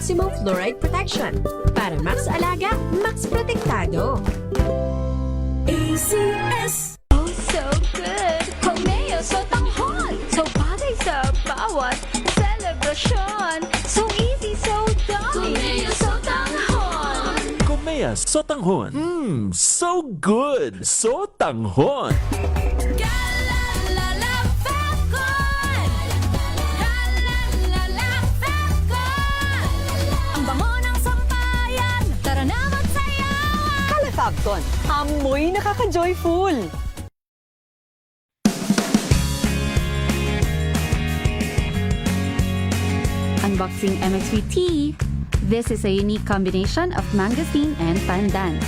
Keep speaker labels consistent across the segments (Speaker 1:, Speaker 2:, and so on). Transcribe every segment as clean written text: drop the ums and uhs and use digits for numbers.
Speaker 1: maximum fluoride protection. Para max alaga, max protektado.
Speaker 2: ACS.
Speaker 3: Oh, so good! Homeo sotanghon! So bagay sa bawat celebration. So easy, so dummy! Homeo sotanghon!
Speaker 4: Komea Sotanghon. So good. Sotanghon.
Speaker 2: Galalala Falcon! Galalala Falcon! Ang bango ng sampayan, tara na magsayawan!
Speaker 5: Calefacton, amoy nakaka-joyful.
Speaker 6: Unboxing MXV Tea. This is a unique combination of mangosteen and pandan.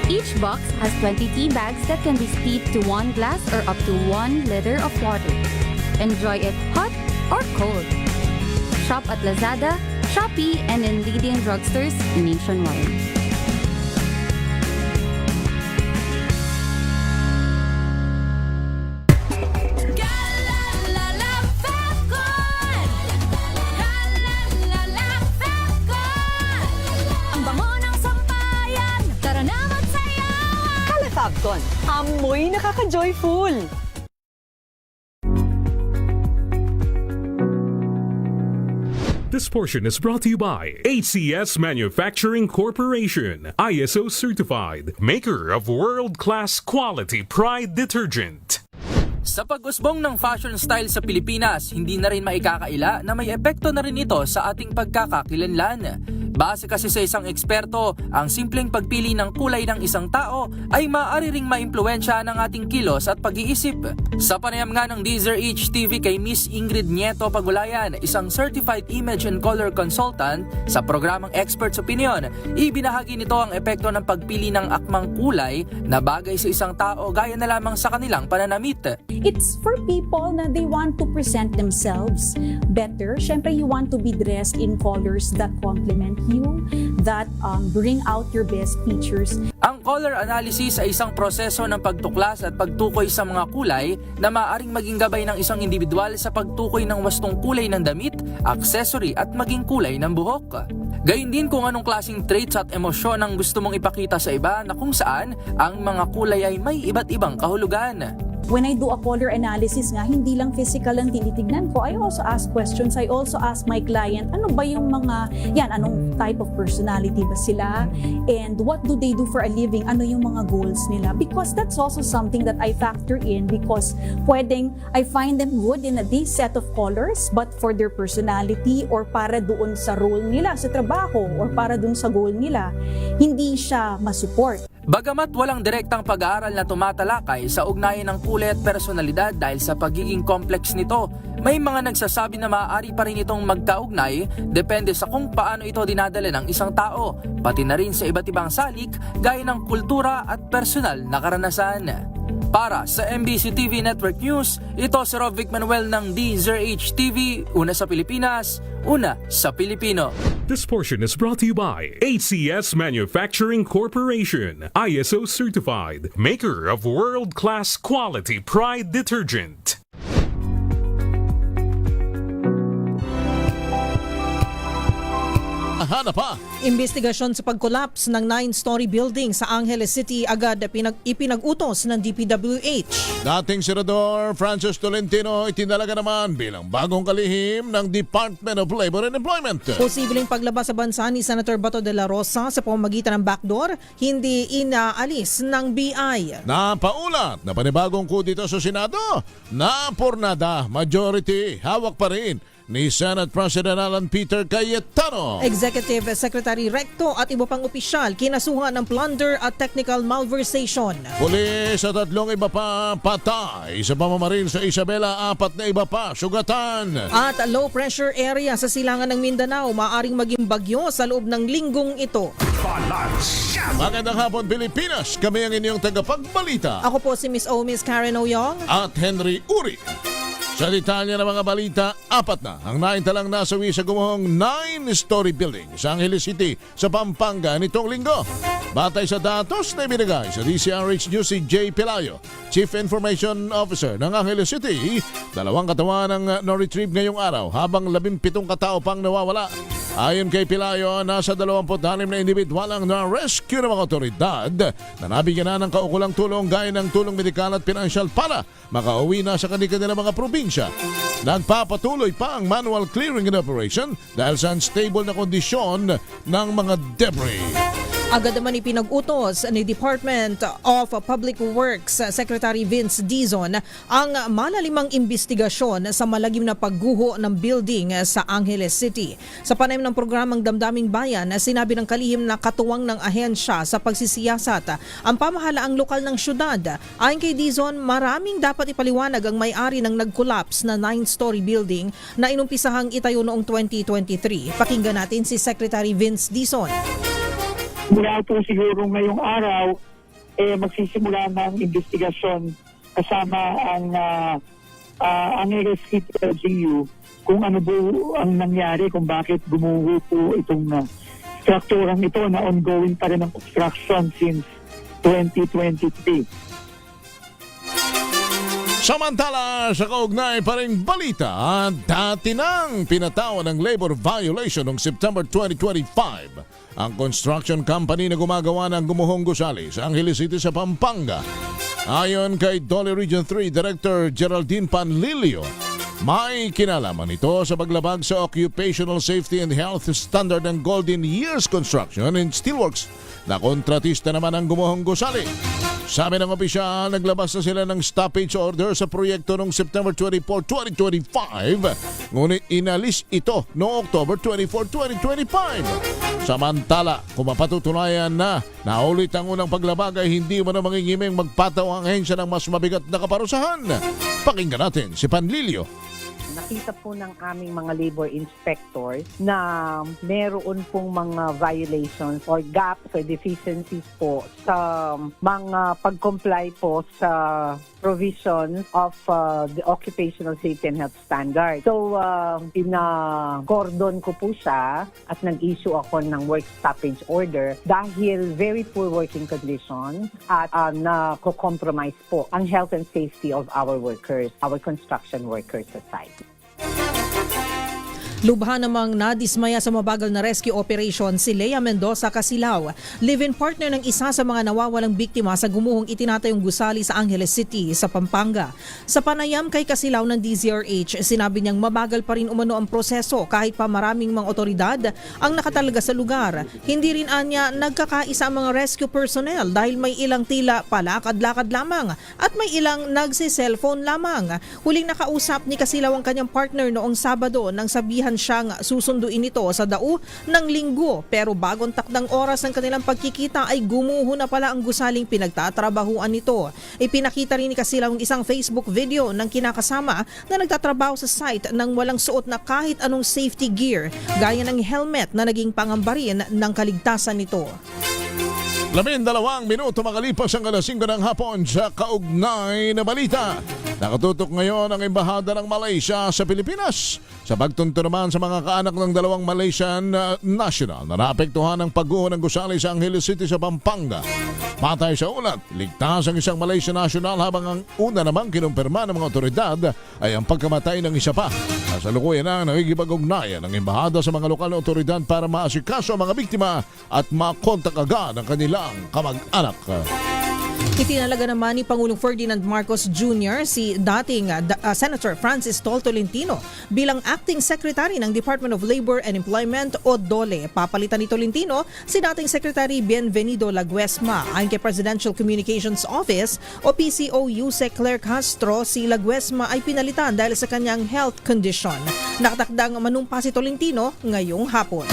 Speaker 6: Each box has 20 tea bags that can be steeped to 1 glass or up to 1 liter of water. Enjoy it hot or cold. Shop at Lazada, Shopee, and in leading drugstores nationwide.
Speaker 2: Galalala Falcon! Galalala Falcon! Ang bango ng sampayan, tara na magsayawan!
Speaker 5: Calefacton, amoy nakaka-joyful.
Speaker 7: This portion is brought to you by ACS Manufacturing Corporation, ISO certified, maker of world-class quality Pride detergent.
Speaker 8: Sa pag-usbong ng fashion style sa Pilipinas, hindi na rin maikakaila na may epekto na rin ito sa ating pagkakakilanlan. Base kasi sa isang eksperto, ang simpleng pagpili ng kulay ng isang tao ay maaari ring maimpluwensya ng ating kilos at pag-iisip. Sa panayam nga ng Deezer HTV kay Miss Ingrid Nieto Pagulayan, isang certified image and color consultant sa programang Expert's Opinion, ibinahagi nito ang epekto ng pagpili ng akmang kulay na bagay sa isang tao gaya na lamang sa kanilang pananamit.
Speaker 9: It's for people na they want to present themselves better. Syempre, you want to be dressed in colors that complement you, that bring out your best features.
Speaker 8: Ang color analysis ay isang proseso ng pagtuklas at pagtukoy sa mga kulay na maaaring maging gabay ng isang individual sa pagtukoy ng wastong kulay ng damit, accessory at maging kulay ng buhok. Gayun din kung anong klaseng traits at emosyon ang gusto mong ipakita sa iba na kung saan ang mga kulay ay may iba't ibang kahulugan.
Speaker 9: When I do a color analysis nga, hindi lang physical ang tinitignan ko. I also ask questions. I also ask my client, ano ba yung mga, anong type of personality ba sila? And what do they do for a living? Ano yung mga goals nila? Because that's also something that I factor in because pwedeng I find them good in this set of colors but for their personality or para doon sa role nila sa trabaho or para doon sa goal nila, hindi siya masupport.
Speaker 8: Bagamat walang direktang pag-aaral na tumatalakay sa ugnayan ng kulay at personalidad dahil sa pagiging complex nito, may mga nagsasabi na maaari pa rin itong magkaugnay depende sa kung paano ito dinadala ng isang tao, pati na rin sa iba't ibang salik gaya ng kultura at personal na karanasan. Para sa MBC TV Network News, ito si Rovic Manuel ng Deezer HTV, una sa Pilipinas, una sa Pilipino.
Speaker 7: This portion is brought to you by ACS Manufacturing Corporation, ISO certified, maker of world-class quality Pride detergent.
Speaker 10: Hanap pa.
Speaker 11: Imbestigasyon sa pag-collapse ng 9-story building sa Angeles City agad ipinag-utos ng DPWH.
Speaker 10: Dating Senador Francis Tolentino itinalaga naman bilang bagong kalihim ng Department of Labor and Employment.
Speaker 11: Posibleng paglabas sa bansa ni Senator Bato de la Rosa sa pamamagitan ng backdoor, hindi inaalis ng BI.
Speaker 10: Napaulat na panibagong coup dito sa Senado. Napurnada, majority, hawak pa rin ni Senate President Alan Peter Cayetano.
Speaker 11: Executive Secretary Recto at iba pang opisyal kinasuhan ng plunder at technical malversation.
Speaker 10: Pulis at 3 iba pa patay sa pamamaril sa Isabela, 4 na iba pa sugatan.
Speaker 11: At low pressure area sa silangan ng Mindanao maaring maging bagyo sa loob ng linggong ito.
Speaker 10: Magandang hapon Pilipinas, kami ang inyong tagapagbalita.
Speaker 11: Ako po si Miss Karen Oyong
Speaker 10: at Henry Uri. Sa detalye ng mga balita, 4 na ang naintalang nasawi sa gumuhong 9-story building sa Angeles City sa Pampanga nitong linggo. Batay sa datos na ibinigay sa DCRH News si Jay Pelayo, Chief Information Officer ng Angeles City, 2 katawan ang na-retrieve ngayong araw habang 17 katao pang nawawala. Ayon kay Pilayo, nasa 26 na individual ang na-rescue ng mga otoridad na nabigyan na ng kaukulang tulong gaya ng tulong medikal at pinansyal para makauwi na sa kanilang mga probinsya. Nagpapatuloy pa ang manual clearing in operation dahil sa unstable na kondisyon ng mga debris.
Speaker 11: Agad naman ipinag-utos ni Department of Public Works Secretary Vince Dizon ang malalimang investigasyon sa malagim na pagguho ng building sa Angeles City. Sa panayam ng programang Damdaming Bayan, sinabi ng kalihim na katuwang ng ahensya sa pagsisiyasat ang pamahalaang lokal ng syudad. Ayon kay Dizon, maraming dapat ipaliwanag ang may-ari ng nag-collapse na 9-story building na inumpisahang itayo noong 2023. Pakinggan natin si Secretary Vince Dizon.
Speaker 12: Mula po siguro ngayong araw, magsisimula ng investigasyon kasama ang Angeles City LGU kung ano po ang nangyari, kung bakit gumuho po itong strukturang ito na ongoing pa rin ang construction since 2023.
Speaker 10: Samantala, sa kaugnay pa ring balita, dati nang pinatawan ng labor violation noong September 2025 ang construction company na gumagawa ng gumuhong gusali sa Angeles City sa Pampanga. Ayon kay Dole Region 3 Director Geraldine Panlilio, may kinalaman ito sa paglabag sa Occupational Safety and Health Standard ng Golden Years Construction and Steelworks na kontratista naman ang gumuhong gusali. Sabi ng opisyal, naglabas na sila ng stoppage order sa proyekto noong September 24, 2025, ngunit inalis ito noong October 24, 2025. Samantala, kung mapatutunayan na naulit ang unang paglabag ay hindi mo na mangingiming magpataw ang ahensya ng mas mabigat na kaparusahan. Pakinggan natin si Panlilio.
Speaker 13: Nakita po ng aming mga labor inspectors na meron pong mga violations or gaps or deficiencies po sa mga pag-comply po sa provision of the Occupational Safety and Health Standard. So, pina-cordon ko po siya at nag-issue ako ng work stoppage order dahil very poor working conditions at na-compromise po ang health and safety of our workers, our construction workers sa site.
Speaker 11: Lubha namang nadismaya sa mabagal na rescue operation si Lea Mendoza Casilao, live-in partner ng isa sa mga nawawalang biktima sa gumuhong itinatayong gusali sa Angeles City sa Pampanga. Sa panayam kay Casilao ng DZRH, sinabi niyang mabagal pa rin umano ang proseso kahit pa maraming mga otoridad ang nakatalaga sa lugar. Hindi rin anya nagkakaisa ang mga rescue personnel dahil may ilang tila palakad-lakad lamang at may ilang nagsi-cellphone lamang. Huling nakausap ni Casilao ang kanyang partner noong Sabado nang sabihan siyang susunduin ito sa dao ng Linggo, pero bagong takdang oras ng kanilang pagkikita ay gumuho na pala ang gusaling pinagtatrabahuan nito. Ipinakita rin ni Casilao ang isang Facebook video ng kinakasama na nagtatrabaho sa site nang walang suot na kahit anong safety gear gaya ng helmet na naging pangambarin ng kaligtasan nito.
Speaker 10: 12 minuto makalipas ang alas 5 ng hapon sa kaugnay na balita. Nakatutok ngayon ang Embahada ng Malaysia sa Pilipinas sa pagtunto naman sa mga kaanak ng dalawang Malaysian national na naapektuhan ng pagguho ng gusali sa Angeles City sa Pampanga. Patay sa ulat, ligtas ang isang Malaysian national habang ang una namang kinumpirma ng mga otoridad ay ang pagkamatay ng isa pa. Kasalukuyan na nakikipag-ugnayan ng Embahada sa mga lokal na otoridad para maasikaso ang mga biktima at makontak agad ang kanilang kamag-anak.
Speaker 11: Itinalaga naman ni Pangulong Ferdinand Marcos Jr. si dating Senator Francis Tol Tolentino bilang Acting Secretary ng Department of Labor and Employment o DOLE. Papalitan ni Tolentino si dating Secretary Bienvenido Laguesma. Ayon kay Presidential Communications Office o PCO Yusek Claire Castro, si Laguesma ay pinalitan dahil sa kanyang health condition. Nakatakdang manumpa si Tolentino ngayong hapon.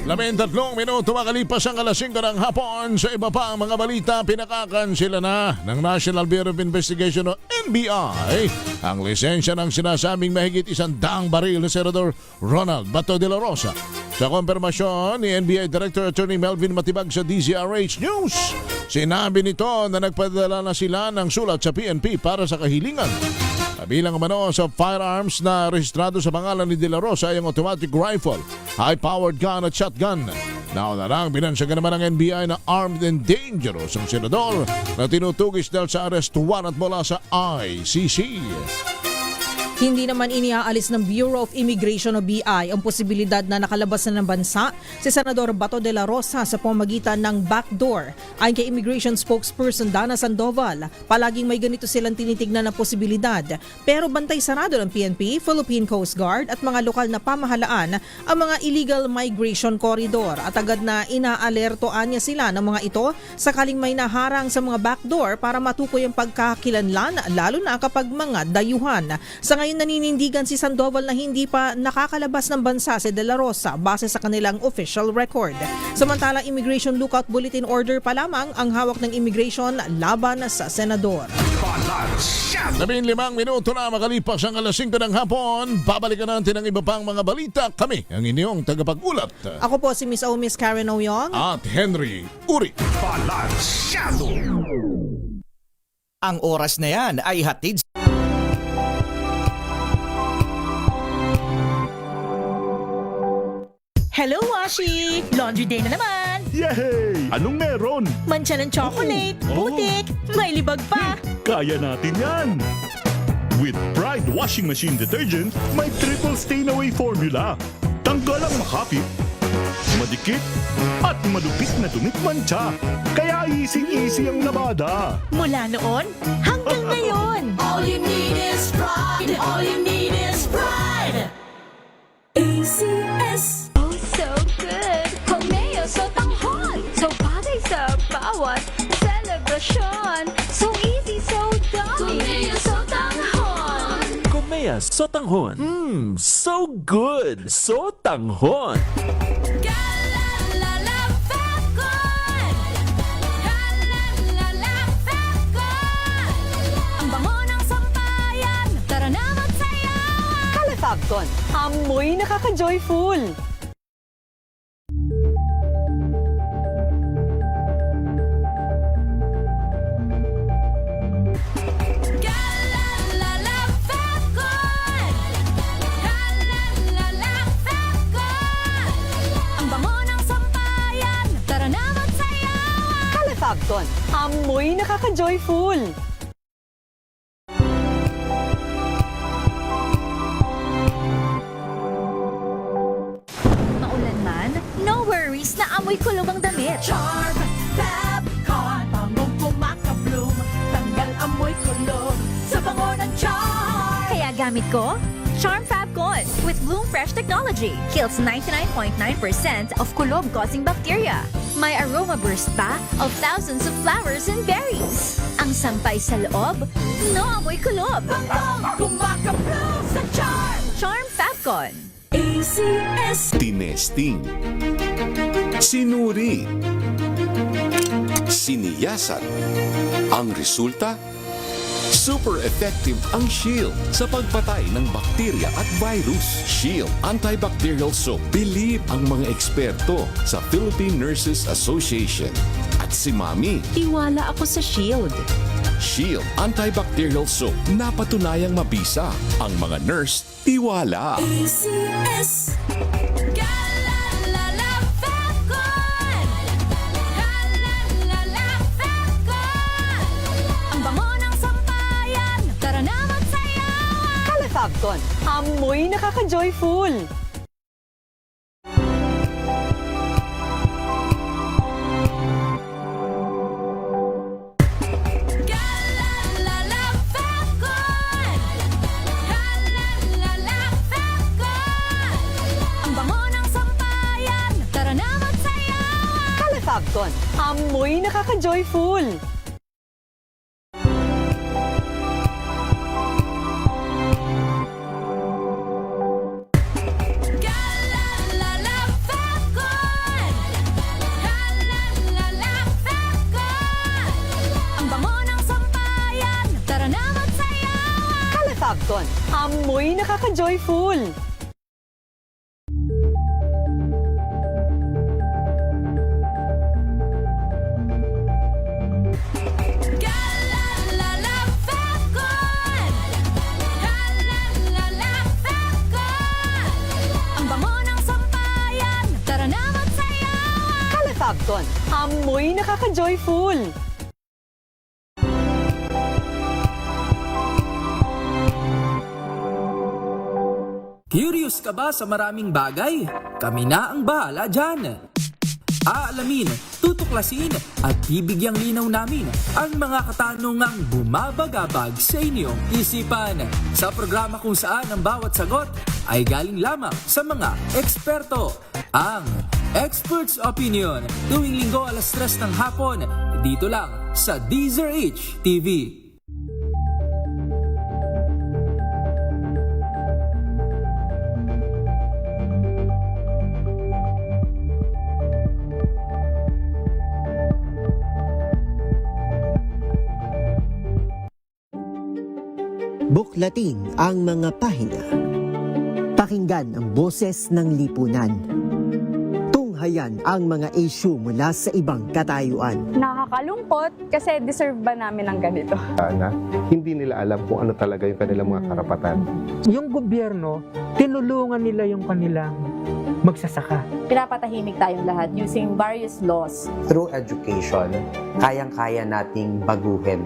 Speaker 10: 13 minuto makalipas ang alas 5 ng hapon. Sa iba pa ang mga balita, pinakakansela na ng National Bureau of Investigation o NBI ang lisensya ng sinasabing mahigit 100 baril na Senador Ronald Bato de la Rosa. Sa konfirmasyon ni NBI Director Attorney Melvin Matibag sa DZRH News, sinabi nito na nagpadala na sila ng sulat sa PNP para sa kahilingan. Kabilang umano sa firearms na rehistrado sa pangalan ni De La Rosa ay ang automatic rifle, high-powered gun at shotgun. Naunarang binansagan naman ng NBI na armed and dangerous ang senador na tinutugis dahil sa arrest warrant mula sa ICC.
Speaker 11: Hindi naman iniaalis ng Bureau of Immigration o BI ang posibilidad na nakalabas na ng bansa si Senador Bato de la Rosa sa pamamagitan ng backdoor. Ayon kay Immigration Spokesperson Dana Sandoval, palaging may ganito silang tinitignan na posibilidad. Pero bantay sarado ng PNP, Philippine Coast Guard at mga lokal na pamahalaan ang mga illegal migration corridor at agad na inaalertoan niya sila ng mga ito sakaling may naharang sa mga backdoor para matukoy ang pagkakakilanlan lalo na kapag mga dayuhan. Sa ngayon naninindigan si Sandoval na hindi pa nakakalabas ng bansa si De La Rosa base sa kanilang official record. Samantala, Immigration Lookout Bulletin Order pa lamang ang hawak ng immigration laban sa senador.
Speaker 10: 15 minuto na makalipas ang alas 5 ng hapon. Babalikan natin ang iba pang mga balita. Kami ang inyong tagapag-ulat.
Speaker 11: Ako po si Miss Karen Oyong
Speaker 10: at Henry Uri.
Speaker 14: Balansyado. Ang oras na yan ay hatid.
Speaker 15: Hello, Washi! Laundry day na naman!
Speaker 16: Yay! Anong meron?
Speaker 15: Mancha ng chocolate, putik, may libag pa!
Speaker 16: Kaya natin yan! With Pride Washing Machine Detergent, may triple stain-away formula. Tanggal ang makapit, madikit, at malupit na dumit mancha. Kaya easy-easy ang labada.
Speaker 15: Mula noon hanggang ngayon!
Speaker 2: All you need is pride. All you need is pride.
Speaker 3: ACS. Oh, so good. Komeo so tanghon. So bagay sa bawat celebration. So easy, so dami. Komeo so tanghon.
Speaker 4: Komea Sotanghon. So good. So tanghon.
Speaker 2: Ang bango ng sampayan. Tara na magsayawan.
Speaker 5: Calefabcon, amoy nakaka-joyful.
Speaker 2: Ang bango ng sampayan. Tara na magsayawan.
Speaker 5: Calefabcon, amoy nakaka-joyful.
Speaker 2: Maulan man, no worries na amoy kulog ang damit.
Speaker 15: Charm, Fabcon, bangong kumakabloom, tanggal amoy kulog sa bango ng charm.
Speaker 2: Kaya gamit ko, Charm Fabcon with Bloom Fresh technology. Kills 99.9% of kulob-causing bacteria. May aroma burst pa of thousands of flowers and berries. Ang sampay sa loob, no amoy kulob.
Speaker 15: Bangong kumakabloom sa charm.
Speaker 2: Charm Fabcon.
Speaker 15: ACS.
Speaker 17: Tinesting, sinuri, siniyasan. Ang resulta? Super effective ang Shield sa pagpatay ng bakterya at virus. Shield Antibacterial Soap. Believe ang mga eksperto sa Philippine Nurses Association. At si Mami.
Speaker 1: Tiwala ako sa Shield.
Speaker 17: Shield Antibacterial Soap. Napatunayang mabisa. Ang mga nurse, tiwala.
Speaker 15: ACS.
Speaker 5: Calefabcon, amoy nakaka-joyful.
Speaker 2: Ang bango ng sampayan. Tara na magsayawan.
Speaker 5: Calefabcon, amoy nakaka-joyful.
Speaker 2: Ang bango ng sampayan. Tara na magsayawan.
Speaker 5: Calefabcon, amoy nakaka-joyful.
Speaker 2: Ang bango ng sampayan. Tara na magsayawan.
Speaker 5: Calefabcon, amoy nakaka-joyful.
Speaker 8: Curious ka ba sa maraming bagay? Kami na ang bahala dyan. Aalamin, tutuklasin at bibigyang linaw namin ang mga katanungang bumabagabag sa inyong isipan. Sa programa kung saan ang bawat sagot ay galing lamang sa mga eksperto. Ang Expert's Opinion, tuwing linggo 3:00 ng hapon, dito lang sa DZRH TV.
Speaker 18: Buklatin ang mga pahina. Pakinggan ang boses ng lipunan. Tunghayan ang mga issue mula sa ibang katayuan.
Speaker 19: Nakakalungkot kasi deserve ba namin ng ganito?
Speaker 20: Na hindi nila alam kung ano talaga yung kanilang mga karapatan.
Speaker 21: Yung gobyerno, tinulungan nila yung kanilang magsasaka.
Speaker 22: Pinapatahimik tayong lahat using various laws.
Speaker 23: Through education, kayang-kaya nating baguhin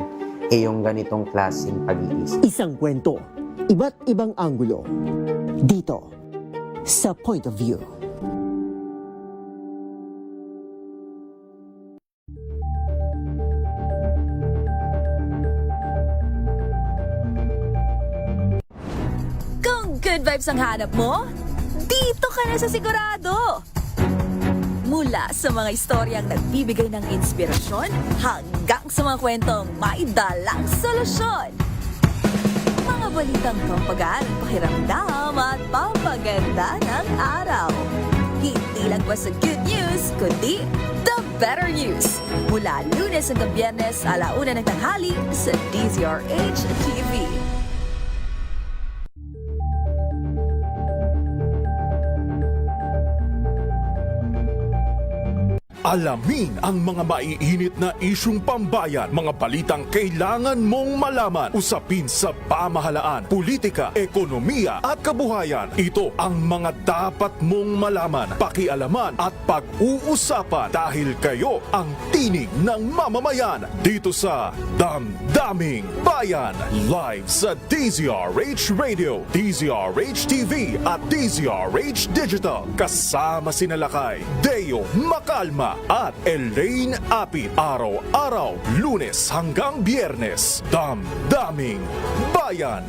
Speaker 23: yung ganitong klaseng pag-iisip.
Speaker 18: Isang kwento, iba't ibang anggulo. Dito, sa Point of View.
Speaker 2: Kung good vibes ang hanap mo, dito ka na sa sigurado! Mula sa mga istoryang nagbibigay ng inspirasyon hanggang sa mga kwentong may dalang solusyon. Mga balitang pampagaan, pakiramdam at pampaganda ng araw. Hindi lang ba sa good news, kundi the better news. Mula Lunes hanggang Biyernes, 1:00 ng tanghali sa DZRH TV.
Speaker 24: Alamin ang mga maiinit na isyung pambayan, mga balitang kailangan mong malaman, usapin sa pamahalaan, politika, ekonomiya at kabuhayan. Ito ang mga dapat mong malaman, pakialaman at pag-uusapan dahil kayo ang tinig ng mamamayan dito sa Damdaming Bayan. Live sa DZRH Radio, DZRH TV at DZRH Digital. Kasama sina Lakay, Deo Macalma at Elaine Apit. Araw-araw, Lunes hanggang Biyernes. Damdaming Bayan.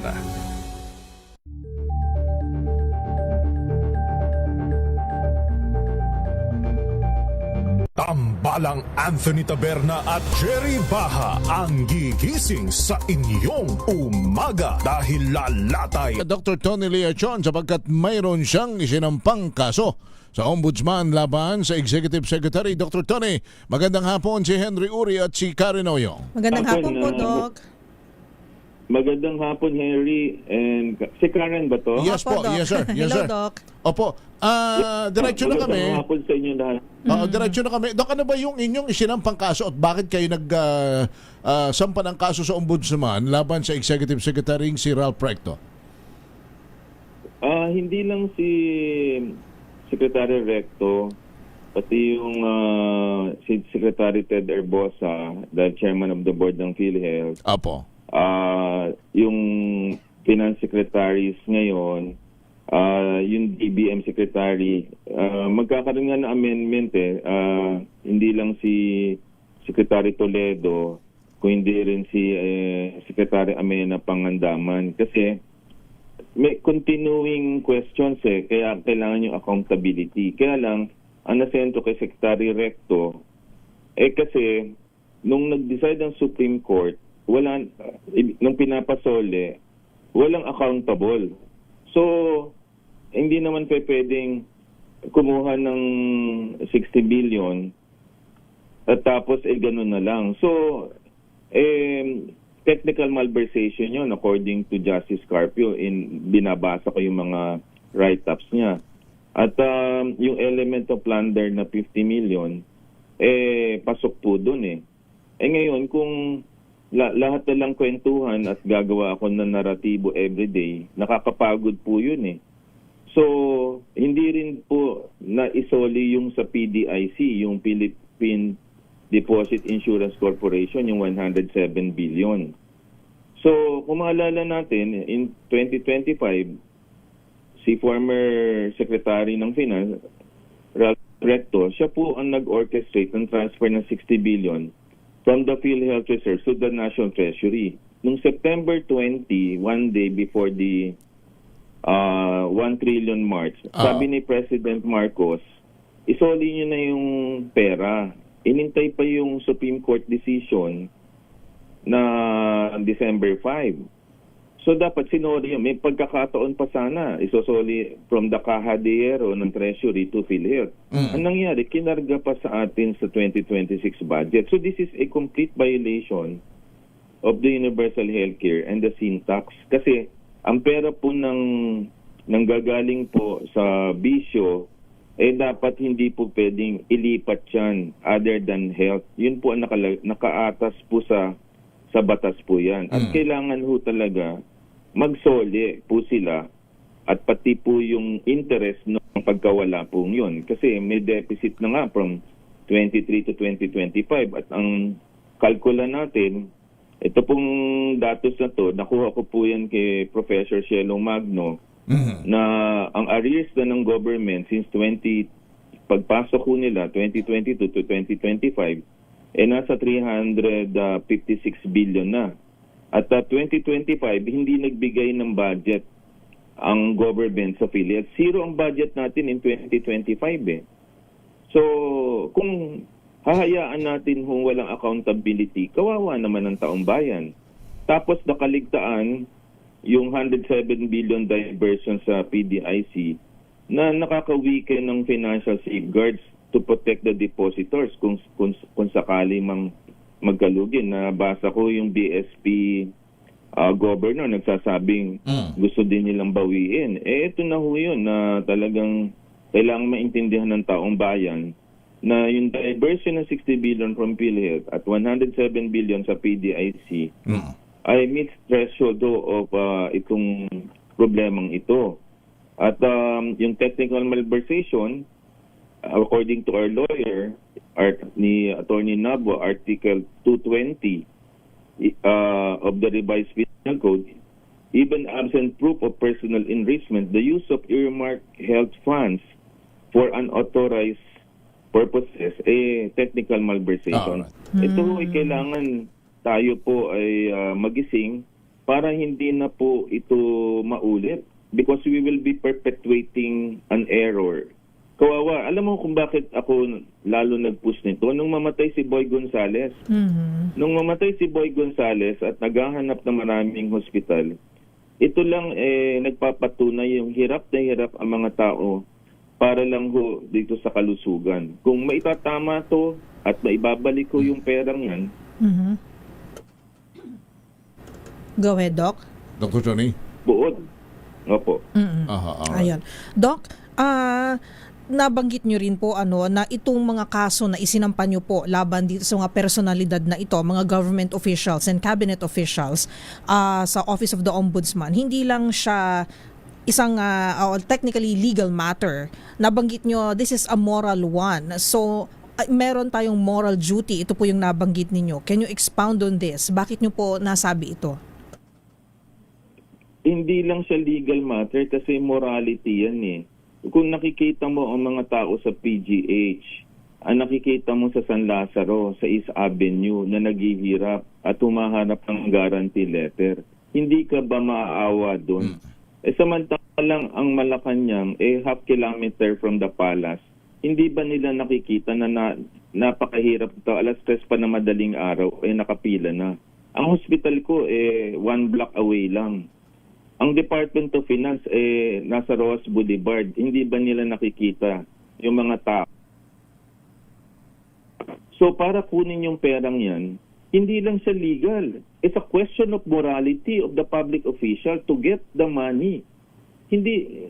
Speaker 24: Tambalang Anthony Taberna at Jerry Baha ang gigising sa inyong umaga dahil lalatay.
Speaker 10: Dr. Tony Leachon sapagkat mayroon siyang isinampang kaso sa Ombudsman laban sa Executive Secretary. Dr. Tony, magandang hapon si Henry Uri at si Karen Oyong.
Speaker 11: Magandang hapon po, Doc.
Speaker 25: Magandang hapon, Henry. And si Karen ba to?
Speaker 10: Yes po, yes sir. Yes,
Speaker 11: Hello,
Speaker 10: sir.
Speaker 11: Doc.
Speaker 10: Opo, diretso na kami.
Speaker 25: Magandang hapon sa inyo lahat.
Speaker 10: Diretso na kami. Doc, ano ba yung inyong isinampang kaso at bakit kayo sampa ng kaso sa Ombudsman laban sa Executive Secretary si Ralph Recto?
Speaker 25: Hindi lang si Secretary Recto, pati yung si Secretary Ted Erbosa, the Chairman of the Board ng PhilHealth.
Speaker 10: Apo.
Speaker 25: Yung Finance Secretaries ngayon, yung DBM Secretary, magkakaroon nga ng amendment hindi lang si Secretary Toledo, kung hindi rin si Secretary Amena Pangandaman. Kasi may continuing questions kaya kailangan yung accountability. Kaya lang, ang nasento kay Secretary Recto, kasi nung nag-decide ang Supreme Court, nung pinapasole, walang accountable. So, hindi naman pwedeng kumuha ng 60 billion at tapos ganun na lang. So, technical malversation yun according to Justice Carpio. Binabasa ko yung mga write-ups niya. At yung element of plunder na 50 million, pasok po dun ngayon, kung lahat na lang kwentuhan at gagawa ako ng naratibo everyday, nakakapagod po yun So, hindi rin po na-isoli yung sa PDIC, yung Philippine Deposit Insurance Corporation, yung 107 billion. So, kung maalala natin, in 2025, si former Secretary ng Finance, Ralph Recto, siya po ang nag-orchestrate ng transfer ng 60 billion from the PhilHealth Reserve to the National Treasury. Noong September 20, one day before the 1 trillion march, sabi ni President Marcos, isoli nyo na yung pera. Inintay pa yung Supreme Court decision na December 5. So dapat sinoli yun. May pagkakataon pa sana isosoli from the Caja de Hierro ng Treasury to PhilHealth. Ang nangyari, kinarga pa sa atin sa 2026 budget. So this is a complete violation of the universal healthcare and the sin tax. Kasi ang pera po ng gagaling po sa bisyo, dapat hindi po pwedeng ilipat yan other than health. Yun po ang nakaatas po sa batas po yan. At kailangan ho talaga magsoli po sila at pati po yung interest ng pagkawala po yun. Kasi may deficit na nga from 23 to 2025 at ang kalkula natin, ito pong datos na to, nakuha ko po yan kay Professor Cielo Magno, na ang arrears na ng government since pagpasok ko nila 2022 to 2025 nasa 356 billion na. At 2025 hindi nagbigay ng budget ang government sa PhilHealth. Zero ang budget natin in 2025 So kung hahayaan natin kung walang accountability, kawawa naman ang taong bayan. Tapos nakaligtaan yung 107 billion diversion sa PDIC na nakaka-weaken ng financial safeguards to protect the depositors kung sakali mang magkalugi. Nabasa ko yung BSP governor nagsasabing gusto din nilang bawiin. Ito na ho yun na talagang kailangan maintindihan ng taong bayan na yung diversion ng 60 billion from PhilHealth at 107 billion sa PDIC ay meets threshold of itong problemang ito. At yung technical malversation, according to our lawyer, ni Attorney Nabo, Article 220 of the revised penal code, even absent proof of personal enrichment, the use of earmarked health funds for unauthorized purposes, technical malversation. Ito ay kailangan tayo po ay magising para hindi na po ito maulit because we will be perpetuating an error. Kawawa. Alam mo kung bakit ako lalo nag-push nito? Nung mamatay si Boy Gonzales. Nung mamatay si Boy Gonzales at naghahanap ng maraming hospital, ito lang nagpapatunay yung hirap na hirap ang mga tao para lang ho dito sa kalusugan. Kung maitatama to at maibabalik ko yung perang yan.
Speaker 11: Go ahead, Doc.
Speaker 10: Dr. Johnny?
Speaker 25: Buod. Opo.
Speaker 11: Ayan. Doc, nabanggit nyo rin po na itong mga kaso na isinampan nyo po laban dito sa mga personalidad na ito, mga government officials and cabinet officials sa Office of the Ombudsman, hindi lang siya isang technically legal matter. Nabanggit nyo, this is a moral one. So, meron tayong moral duty. Ito po yung nabanggit ninyo. Can you expound on this? Bakit nyo po nasabi ito?
Speaker 25: Hindi lang siya legal matter kasi morality yan Kung nakikita mo ang mga tao sa PGH, ang nakikita mo sa San Lazaro, sa East Avenue na naghihirap at humahanap ng guarantee letter, hindi ka ba maaawa doon? Samantalang ang Malacanang, half kilometer from the palace, hindi ba nila nakikita na napakahirap ito, alas 3 pa na madaling araw, nakapila na. Ang hospital ko, 1 block away lang. Ang Department of Finance, nasa Roas Boulevard. Hindi ba nila nakikita yung mga tao? So para kunin yung perang yan, hindi lang siya legal. It's a question of morality of the public official to get the money. Hindi,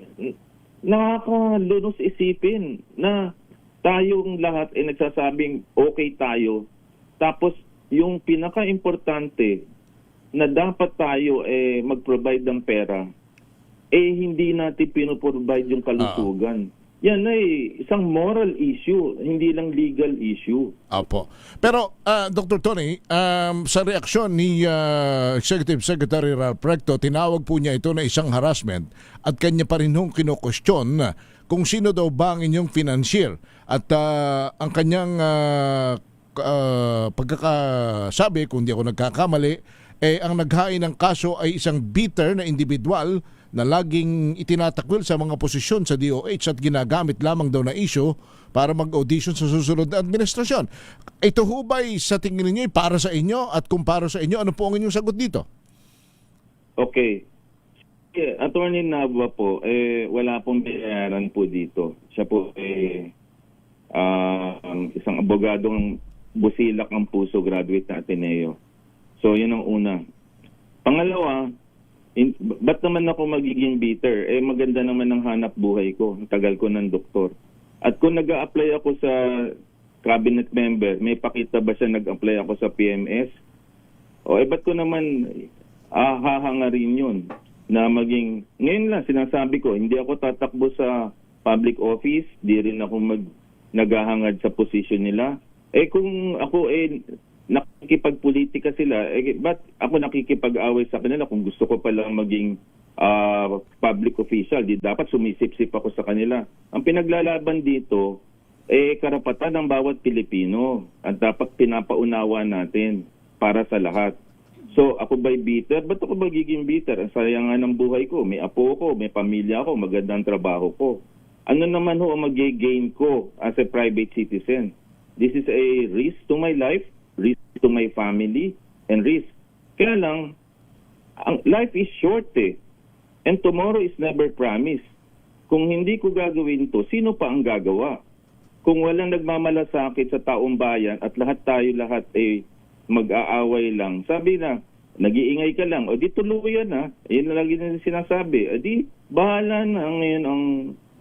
Speaker 25: nakakalunos isipin na tayong lahat ay nagsasabing okay tayo. Tapos yung pinaka-importante na dapat tayo mag-provide ng pera, hindi natin pinoprovide yung kalusugan. yan ay isang moral issue, hindi lang legal issue.
Speaker 10: Opo. Pero, Dr. Tony, sa reaksyon ni Executive Secretary Ralph Recto, tinawag po niya ito na isang harassment at kanya pa rin hong kino-question kung sino daw ba ang inyong financier. At ang kanyang pagkakasabi, kung di ako nagkakamali, ang naghain ng kaso ay isang bitter na individual na laging itinatakwil sa mga posisyon sa DOH at ginagamit lamang daw na issue para mag-audition sa susunod na administrasyon. Ito ho ba'y sa tingin ninyo para sa inyo, at kung para sa inyo, ano po ang inyong sagot dito?
Speaker 25: Okay. Attorney Nava po, wala pong bayaran po dito. Siya po isang abogadong busilak ng puso, graduate na Ateneo. So, yun ang una. Pangalawa, ba't naman ako magiging bitter? Maganda naman ang hanap buhay ko. Tagal ko ng doktor. At kung nag-a-apply ako sa cabinet member, may pakita ba siya nag-apply ako sa PMS? Ba't ko naman hahangarin yun? Na maging, ngayon lang sinasabi ko, hindi ako tatakbo sa public office, di rin ako naghahangad sa position nila. Kung ako nakikipagpolitika sila, ba't ako nakikipag-away sa kanila kung gusto ko palang maging public official? Di dapat sumisip-sip ako sa kanila. Ang pinaglalaban dito, karapatan ng bawat Pilipino at dapat pinapaunawa natin para sa lahat. So, ako ba'y bitter? Ba't ako magiging bitter? Ang sayang nga ng buhay ko. May apo ko, may pamilya ko, magandang trabaho ko. Ano naman ho ang mag-gain ko as a private citizen? This is a risk to my life, risk to my family, and risk. Kaya lang, ang life is short and tomorrow is never promised. Kung hindi ko gagawin to, sino pa ang gagawa? Kung walang nagmamalasakit sa taong bayan at tayo lahat mag-aaway lang, sabi na, nag-iingay ka lang, di tuluyan na, yun na lagi na sinasabi, di bahala na ngayon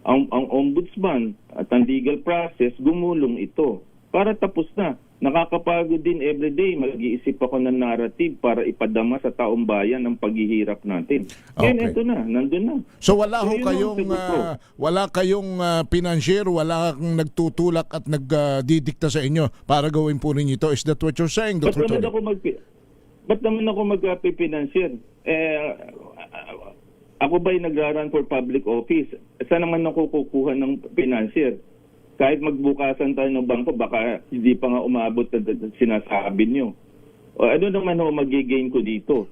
Speaker 25: ang ombudsman at ang legal process, gumulong ito para tapos na. Nakakapagod din everyday, mag-iisip ako ng narrative para ipadama sa taong bayan ang paghihirap natin. Kaya ito na, nandun na.
Speaker 10: So wala kayong financier, wala kang nagtutulak at nagdidikta sa inyo para gawin po ninyo ito. Is that what you're saying, Dr. Tony?
Speaker 25: Ba't naman ako mag-financier? Ako ba'y nag-run for public office? Saan naman ako kukuha ng financier? Kahit magbukasan tayo ng bangko, baka hindi pa nga umabot na sinasabi nyo. Ano naman ho magigain ko dito?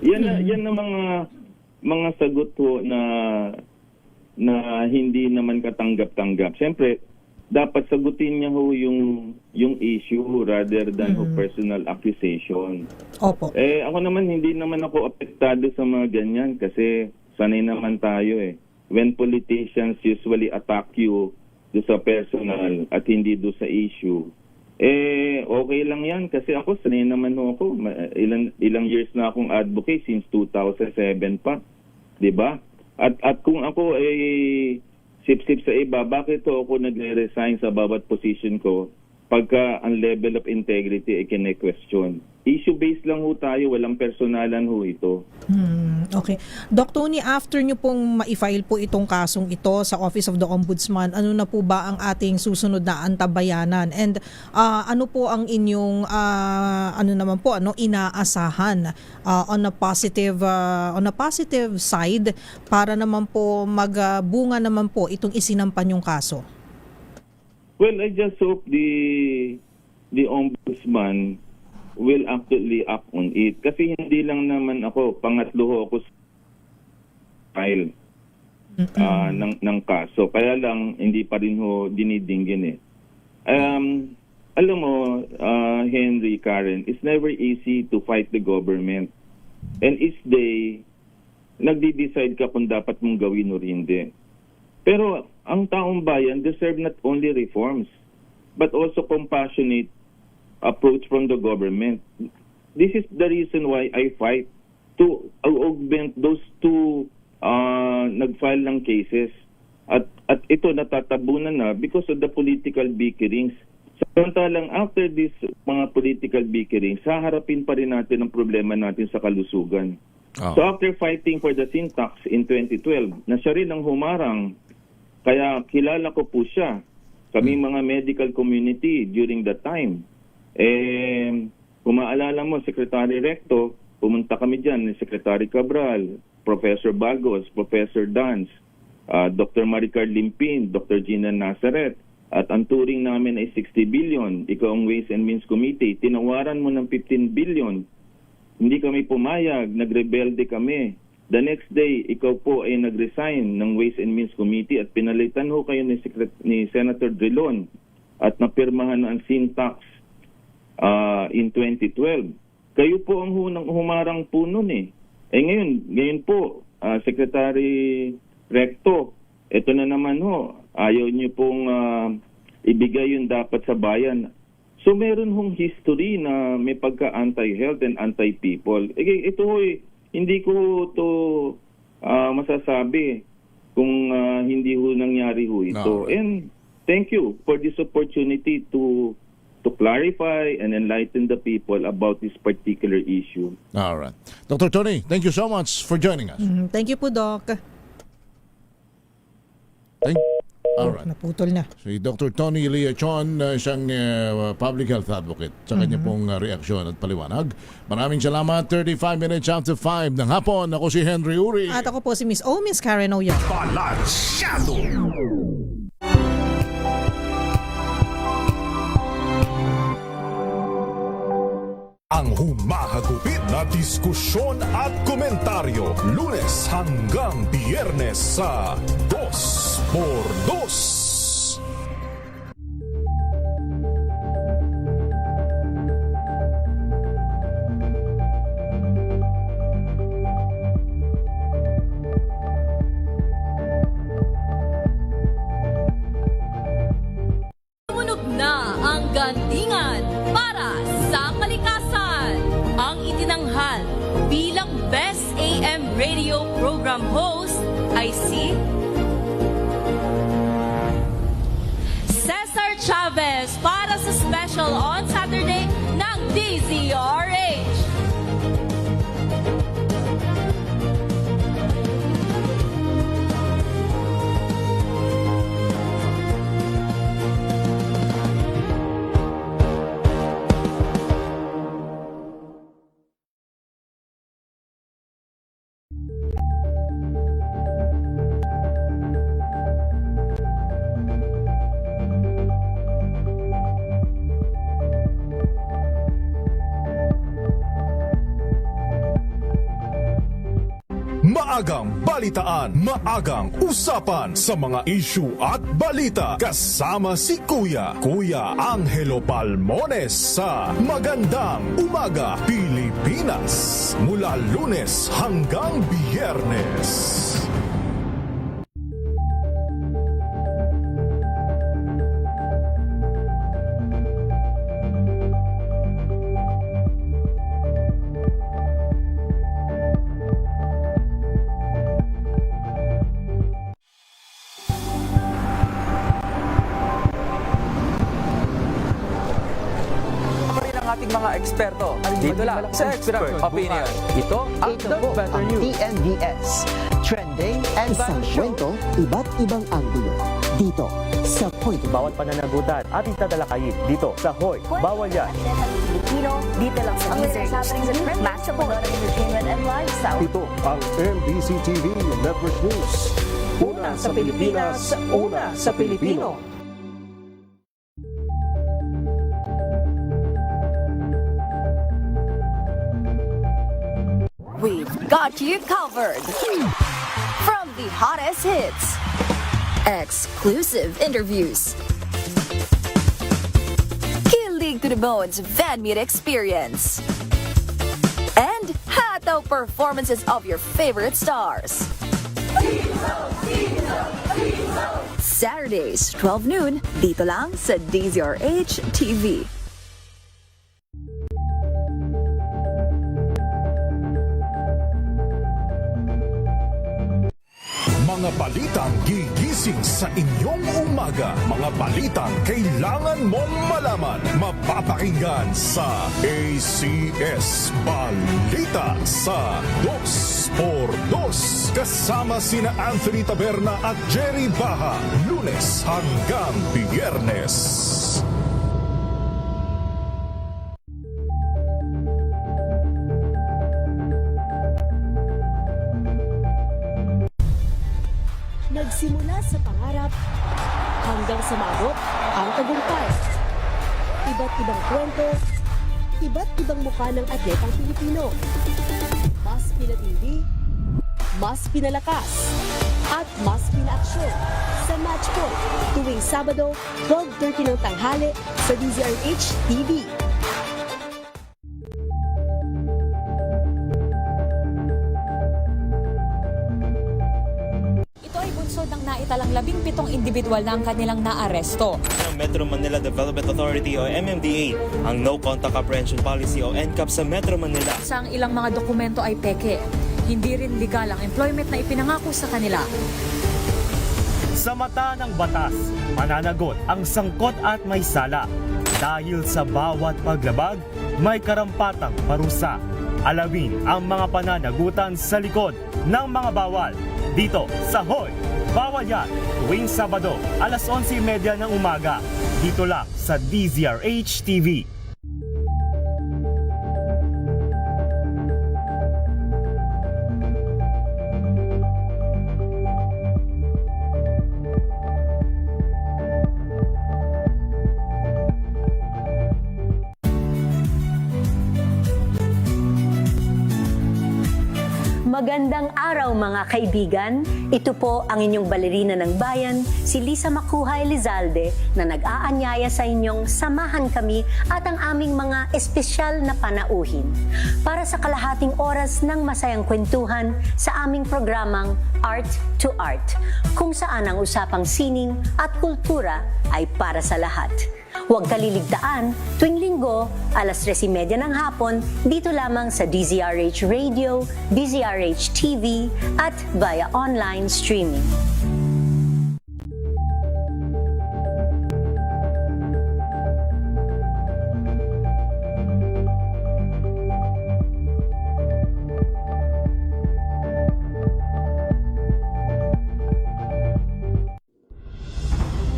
Speaker 25: Yan na mga sagot ho na hindi naman katanggap-tanggap. Siyempre, dapat sagutin niya ho yung issue rather than personal accusation.
Speaker 11: Opo.
Speaker 25: Ako naman, hindi naman ako apektado sa mga ganyan kasi sanay naman tayo When politicians usually attack you do sa personal at hindi do sa issue, okay lang yan kasi ako sanay naman ako, ilang years na akong advocate since 2007 pa, 'di ba? At kung ako sip-sip sa iba, bakit ako nagre-resign sa bawat position ko pagka ang level of integrity ay kine-question? Issue-based lang ho tayo, walang personalan ho ito.
Speaker 11: Okay. Doc Tony, after nyo pong ma-file po itong kasong ito sa Office of the Ombudsman, ano na po ba ang ating susunod na antabayanan? And ano po ang inyong inaasahan on a positive side para naman po magbunga naman po itong isinampan yung kaso?
Speaker 25: Well, I just hope the Ombudsman will actually act on it. Kasi hindi lang naman ako, pangatlo ho ako sa file ng kaso. Kaya lang, hindi pa rin ho dinidinggin Alam mo, Henry, Karen, it's never easy to fight the government. And each day, nagdi-decide ka kung dapat mong gawin o hindi. Pero ang taong bayan deserve not only reforms, but also compassionate approach from the government. This is the reason why I fight to augment those two nag-file ng cases. At ito natatabunan na because of the political bickerings. Samantalang after this mga political bickerings, haharapin pa rin natin ang problema natin sa kalusugan. So after fighting for the sin tax in 2012, na siya rin ang humarang Kaya kilala ko po siya. Kami mga medical community during that time. Kung maalala mo, Secretary Recto, pumunta kami dyan ni Secretary Cabral, Professor Bagos, Professor Dance, Dr. Maricar Limpin, Dr. Gina Nazareth. At ang turing namin ay 60 billion. Ikaw ang Ways and Means Committee. Tinawaran mo ng 15 billion. Hindi kami pumayag. Nagrebelde kami. The next day, ikaw po ay nag-resign ng Ways and Means Committee at pinalitan ho kayo ni Senator Drilon at napirmahan ang sin tax in 2012. Kayo po ang humarang po nun eh. Ngayon po, Secretary Recto, ito na naman ho, ayaw niyo pong ibigay yung dapat sa bayan. So meron hong history na may pagka-anti-health and anti-people. Ito ho, hindi ko to masasabi kung hindi ho nangyari ho ito. No. And thank you for this opportunity to clarify and enlighten the people about this particular issue.
Speaker 10: All right. Dr. Tony, thank you so much for joining us.
Speaker 11: Thank you po, Doc.
Speaker 10: All right.
Speaker 11: Naputol na.
Speaker 10: Si Dr. Tony Leachon, siyang public health advocate, sa kanya pong reaksyon at paliwanag. Maraming salamat. 35 minutes after 5 ng hapon. Ako si Henry Uri.
Speaker 11: At ako po si Miss Karen Oya.
Speaker 14: Balansyado! Ang humahagupit na diskusyon at komentaryo, Lunes hanggang Biyernes sa 2x2.
Speaker 2: Tumunog na ang gandingan para sa kalikasan. Ang itinanghal bilang Best AM Radio Program Host ay si Cesar Chavez para sa special on Saturday ng DZRH.
Speaker 24: Maagang balitaan, maagang usapan sa mga issue at balita. Kasama si Kuya Angelo Palmones sa Magandang Umaga Pilipinas. Mula Lunes hanggang Biyernes.
Speaker 8: Ating mga eksperto. Dito lang sa Expert Opinion. Ito ang The Better News.
Speaker 18: TNDS. Trending and
Speaker 6: Isang kwento, iba't ibang anggulo. Dito sa Point.
Speaker 7: Bawat pananagutan ating tatalakayin dito sa Hoy. Bawal yan.
Speaker 2: Dito lang sa DZRH. Match up entertainment and lifestyle.
Speaker 6: Ito ang MBC TV Network News. Una sa Pilipinas, una sa Pilipino.
Speaker 2: We've got you covered. From the hottest hits, exclusive interviews, kilig to the bones fan meet experience, and hataw performances of your favorite stars. Saturdays, 12 noon, dito lang sa DZRH TV.
Speaker 24: Mga balitang gigil Gising sa inyong umaga, mga balitang kailangan mong malaman. Mapapakinggan sa ACS Balita sa 2x2. Kasama sina Anthony Taberna at Jerry Baha, Lunes hanggang Biyernes.
Speaker 3: Nagsimula sa pangarap hanggang sa maabot ang tagumpay. Iba't ibang kwento, iba't ibang mukha ng atletang Pilipino. Mas pinatindi, mas pinalakas, at mas pinaaksyon sa Match Point tuwing Sabado, 12:30 ng tanghali sa DZRH TV.
Speaker 9: Ng naitalang 17 individual na ang kanilang naaresto.
Speaker 12: Ng Metro Manila Development Authority o MMDA ang No Contact Apprehension Policy o NCAP sa Metro Manila.
Speaker 9: Sa ang ilang mga dokumento ay peke, hindi rin legal ang employment na ipinangako sa kanila.
Speaker 13: Sa mata ng batas, mananagot ang sangkot at may sala. Dahil sa bawat paglabag, may karampatang parusa. Alawin ang mga pananagutan sa likod ng mga bawal. Dito sa Hoy! Bawal yan tuwing Sabado, alas 11:30 ng umaga. Dito lang sa DZRH TV.
Speaker 16: Magandang araw mga kaibigan. Ito po ang inyong balerina ng bayan, si Lisa Makuha Elizalde, na nag-aanyaya sa inyong samahan kami at ang aming mga espesyal na panauhin para sa kalahating oras ng masayang kwentuhan sa aming programang Art to Art, kung saan ang usapang sining at kultura ay para sa lahat. Huwag kaliligtaan, tuwing linggo, alas 3:30 ng hapon, dito lamang sa DZRH Radio, DZRH TV, at via online streaming.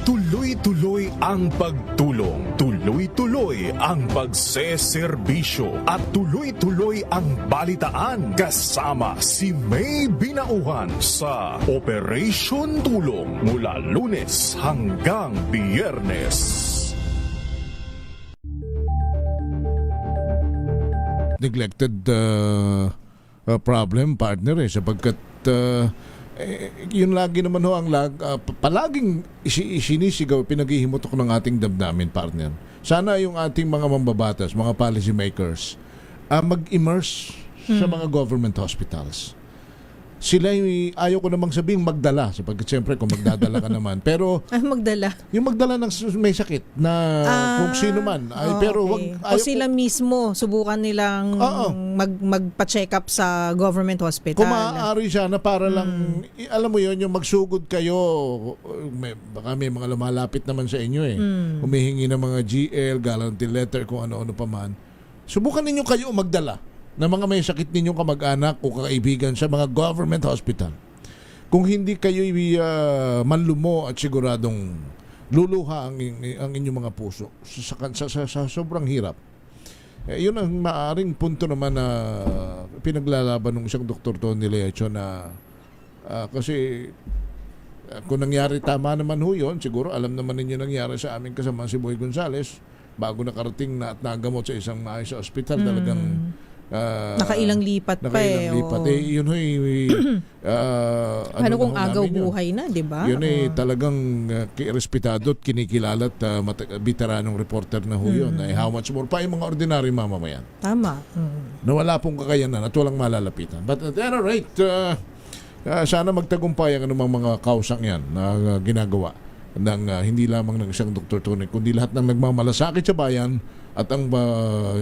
Speaker 24: Tuloy-tuloy ang pagtulong, tuloy-tuloy ang pagseserbisyo, at tuloy-tuloy ang balitaan kasama si May Binauhan sa Operation Tulong mula Lunes hanggang Biyernes.
Speaker 10: Neglected problem, partner, sapagkat yun lagi naman ho ang palaging isinisigaw, pinaghihimutok ng ating damdamin, partner. Sana yung ating mga mambabatas, mga policy makers, mag-immerse sa mga government hospitals. Sila ayaw ko namang sabing magdala, sapagkat siyempre kung magdadala ka naman, pero
Speaker 11: magdala.
Speaker 10: Yung magdala ng may sakit na kung sino man, pero
Speaker 11: okay.
Speaker 10: wag
Speaker 11: o sila mismo subukan nilang magpa-check up sa government hospital.
Speaker 10: Kung maaari siya na para lang, alam mo yun, yung magsugod kayo, baka may mga lumalapit naman sa inyo humihingi ng mga GL, guarantee letter, kung ano-ano pa man. Subukan ninyo kayo magdala na mga may sakit ninyong kamag-anak o kaibigan sa mga government hospital. Kung hindi kayo manlumo at siguradong luluha ang inyong mga puso sa sobrang hirap. Yun ang maaring punto naman na pinaglalaban ng isang Dr. Tony Leacho na kasi kung nangyari tama naman ho yun, siguro alam naman ninyo nangyari sa aming kasama si Boy Gonzales bago nakarating na at nagamot sa isang maayos sa ospital. Talagang
Speaker 11: nakailang lipat pa
Speaker 10: yun ho'y
Speaker 11: ano kung agaw buhay na, di ba?
Speaker 10: Yun talagang respetado at kinikilala at veteranong reporter na ho yun. How much more pa yung mga ordinary mamamayan.
Speaker 11: Tama.
Speaker 10: Na wala pong kakayanan at walang malalapitan. But at any rate, sana magtagumpay ang anumang mga kausang yan na ginagawa ng hindi lamang ng isang Dr. Tony, kundi lahat ng nagmamalasakit sa bayan. At ang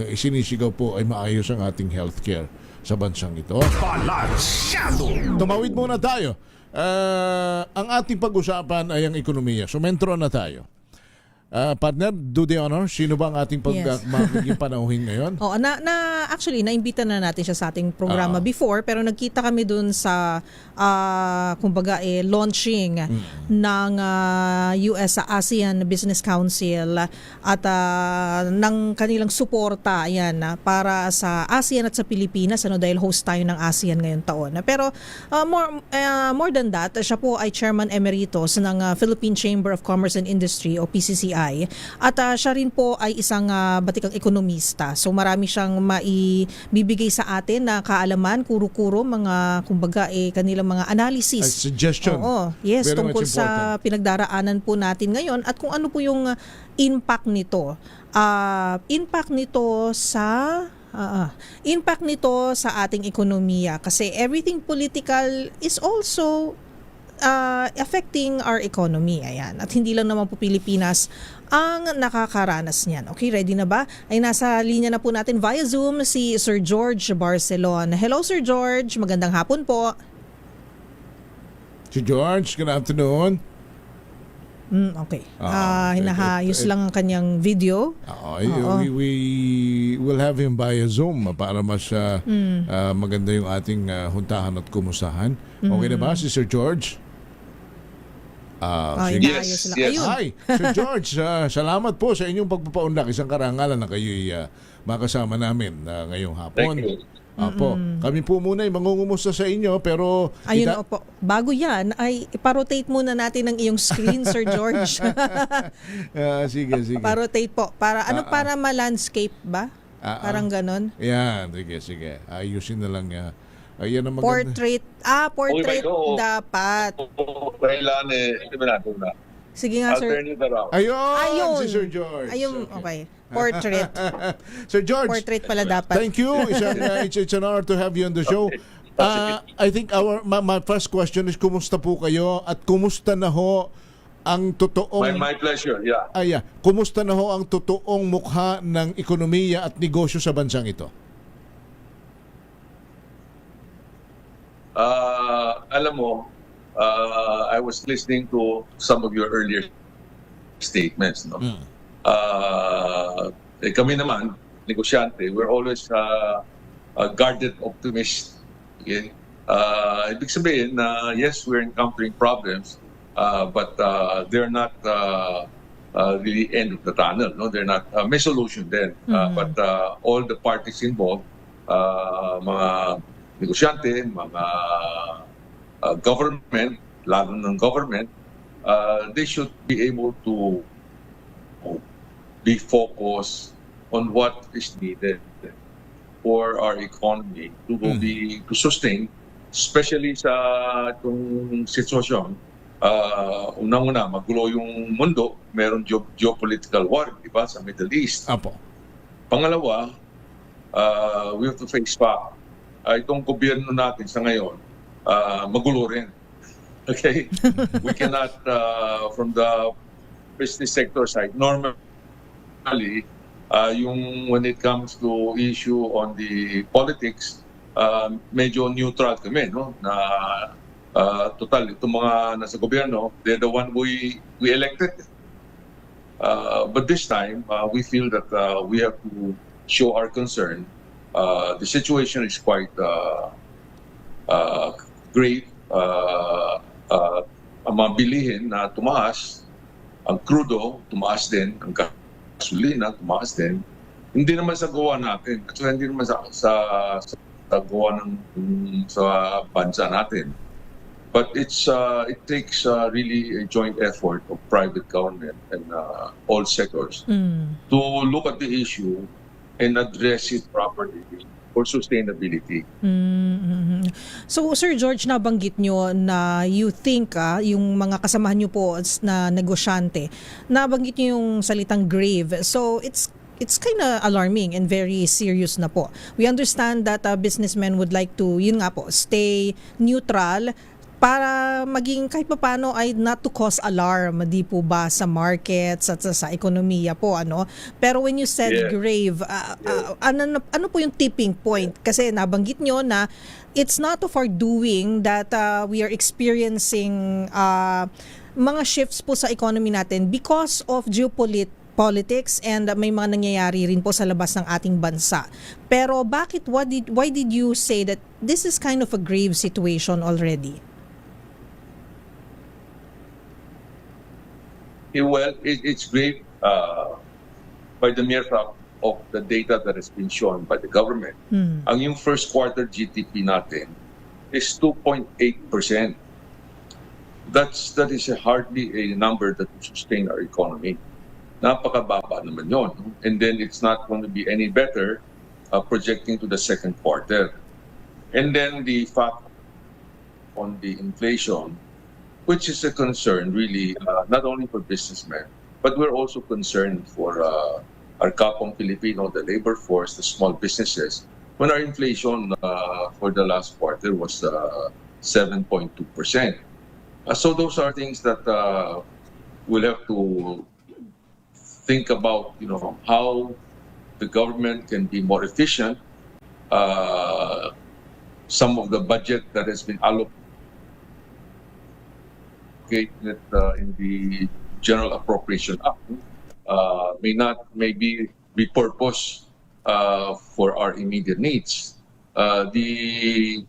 Speaker 10: isinisigaw po ay maayos ang ating healthcare sa bansang ito.
Speaker 24: Balansyado!
Speaker 10: Tumawid muna tayo ang ating pag-usapan ay ang ekonomiya. So, mentro na tayo. Partner, do the honor. Sino ba ang ating magiging panauhin ngayon?
Speaker 11: Oo, actually, naimbita na natin siya sa ating programa before, pero nagkita kami dun sa, kumbaga, launching ng US ASEAN Business Council at ng kanilang suporta para sa ASEAN at sa Pilipinas, dahil host tayo ng ASEAN ngayong taon. Pero more than that, siya po ay Chairman Emeritus ng Philippine Chamber of Commerce and Industry o PCCI. At siya rin po ay isang batikang ekonomista. So marami siyang maibibigay sa atin na kaalaman, kuro-kuro, mga kumbaga kanilang mga analysis.
Speaker 10: Suggestion.
Speaker 11: Oo, yes,
Speaker 10: Very
Speaker 11: tungkol
Speaker 10: much
Speaker 11: sa pinagdaraanan po natin ngayon at kung ano po yung impact nito. Impact nito sa ating ekonomiya kasi everything political is also affecting our economy. Ayan. At hindi lang naman po Pilipinas ang nakakaranas niyan. Okay, ready na ba? Ay nasa linya na po natin via Zoom si Sir George Barcelon. Hello Sir George, magandang hapon po.
Speaker 10: Si George, good afternoon.
Speaker 11: Okay. Hinahayos lang ang kanyang video.
Speaker 10: We will have him via Zoom para mas maganda yung ating huntahan at kumustahan. Okay na ba si Sir George?
Speaker 11: Yes.
Speaker 10: Hi, Sir George. Salamat po sa inyong pagpapaunlak. Isang karangalan na kayo'y makasama namin ngayong hapon.
Speaker 1: Thank you.
Speaker 10: Apo, kami po muna ay mangungumusta sa inyo pero
Speaker 11: ayun opo. Bago yan ay iparotate muna natin ang iyong screen Sir George.
Speaker 10: Sige.
Speaker 11: Parotate po para para ma-landscape ba? Parang ganon.
Speaker 10: Yan, sige. Ayusin na lang ayan ang maganda.
Speaker 11: Portrait dapat.
Speaker 1: Kailangan
Speaker 11: Sige nga, Sir.
Speaker 10: Ayun, si Sir George.
Speaker 11: Ayun, okay. Portrait.
Speaker 10: Sir George.
Speaker 11: Portrait pala dapat.
Speaker 10: Thank you. It's an honor to have you on the show. I think my first question is, kumusta po kayo at kumusta na ho ang totoong...
Speaker 1: My pleasure, yeah.
Speaker 10: Kumusta na ho ang totoong mukha ng ekonomiya at negosyo sa bansang ito?
Speaker 1: Alam mo, I was listening to some of your earlier statements. No? Kami naman, negosyante, we're always a guarded optimist. Okay? Ibig sabihin na yes, we're encountering problems, but they're not really end of the tunnel. No? They're not, may solution then. But all the parties involved, mga negosyante, mga government, lalo ng government, they should be able to be focused on what is needed for our economy to sustain, especially sa itong sitwasyon. Unang-una, magulo yung mundo, meron geopolitical war, di ba, sa Middle East. Pangalawa, we have to face fact. Itong gobyerno natin sa ngayon, magulo rin. Okay? We cannot, from the business sector side, normally, when it comes to issue on the politics, medyo neutral kami, no? Na total, itong mga nasa gobyerno, they're the one we elected. But this time, we feel that we have to show our concern. The situation is quite grave. Ang mga bilihin na tumaas, ang crudo tumaas din, ang gasolina tumaas din. Hindi naman sa gawa natin, kasi hindi naman sa gawa sa bansa natin. But it takes really a joint effort of private government and all sectors to look at the issue and address it properly for sustainability.
Speaker 11: So, Sir George, nabanggit nyo na you think, yung mga kasamahan nyo po na negosyante, nabanggit nyo yung salitang grave. So, it's kind of alarming and very serious na po. We understand that businessmen would like to, yun nga po, stay neutral para maging kahit paano ay not to cause alarm, di po ba, sa markets at sa ekonomiya po, ano? Pero when you said grave, ano po yung tipping point? Kasi nabanggit nyo na it's not of our doing that we are experiencing mga shifts po sa economy natin because of politics and may mga nangyayari rin po sa labas ng ating bansa. Pero bakit, why did you say that this is kind of a grave situation already?
Speaker 1: Well, it's grave by the mere fact of the data that has been shown by the government. Ang yung first quarter GDP natin is 2.8%. That is hardly a number that will sustain our economy. Napakababa naman yun. And then it's not going to be any better projecting to the second quarter. And then the fact on the inflation, which is a concern really not only for businessmen, but we're also concerned for our kapong Filipino, the labor force, the small businesses, when our inflation for the last quarter was 7.2%. So those are things that we'll have to think about, how the government can be more efficient. Some of the budget that has been allocated in the General Appropriation Act may be repurposed for our immediate needs. The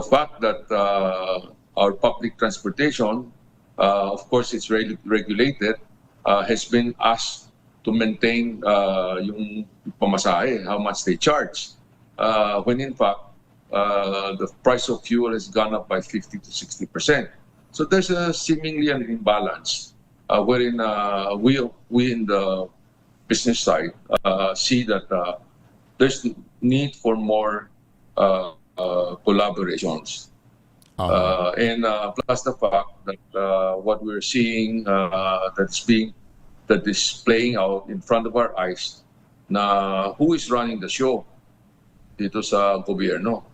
Speaker 1: fact that our public transportation, of course, it's regulated, has been asked to maintain yung pamasahe, how much they charge, when in fact the price of fuel has gone up by 50 to 60%. So there's a seemingly an imbalance wherein we in the business side see that there's need for more collaborations. And plus the fact that what we're seeing that is playing out in front of our eyes, na who is running the show dito sa gobyerno.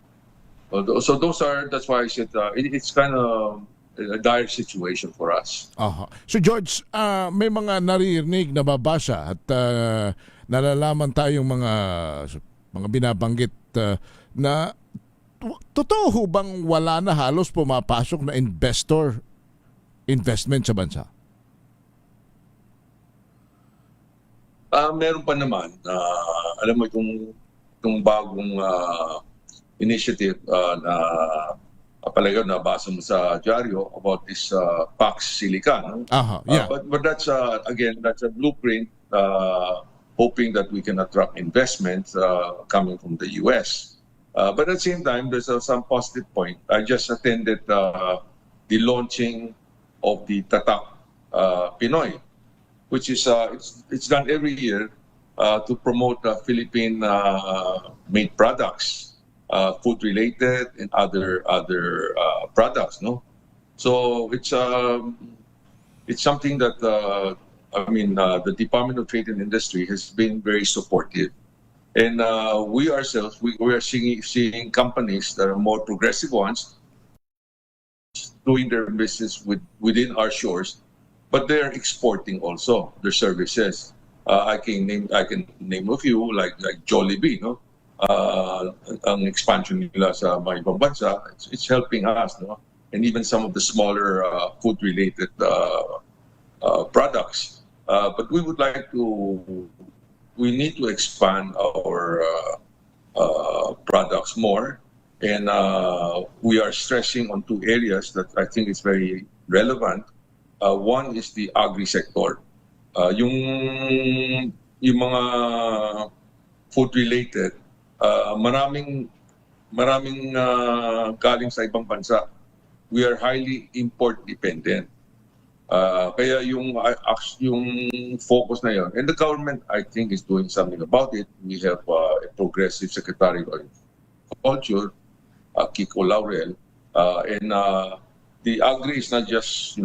Speaker 1: So that's why I said it's kind of a dire situation for us.
Speaker 10: So George, may mga naririnig, nababasa at nalalaman tayong mga binabanggit na totoo ho bang wala na halos pumapasok na investment sa bansa?
Speaker 1: Meron pa naman. Alam mo itong bagong initiative na palaga nabasa mo sa dyaryo about this Pax Silicon. But that's again, that's a blueprint hoping that we can attract investments coming from the US. But at the same time, there's some positive point. I just attended the launching of the Tatak Pinoy, which is it's done every year to promote Philippine-made products, food-related and other products. No, so it's something that the Department of Trade and Industry has been very supportive. And we ourselves, we are seeing companies that are more progressive ones doing their business within our shores, but they're exporting also their services. I can name a few like Jollibee, no? Ang expansion nila sa mga ibang bansa, it's helping us, no? And even some of the smaller food-related products. But we need to expand our products more, and we are stressing on two areas that I think is very relevant. One is the agri-sector. Yung mga food-related, maraming galing sa ibang bansa. We are highly import-dependent. Kaya yung focus na yun. And the government, I think, is doing something about it. We have a progressive Secretary of Agriculture, Kiko Laurel, and the agri is not just,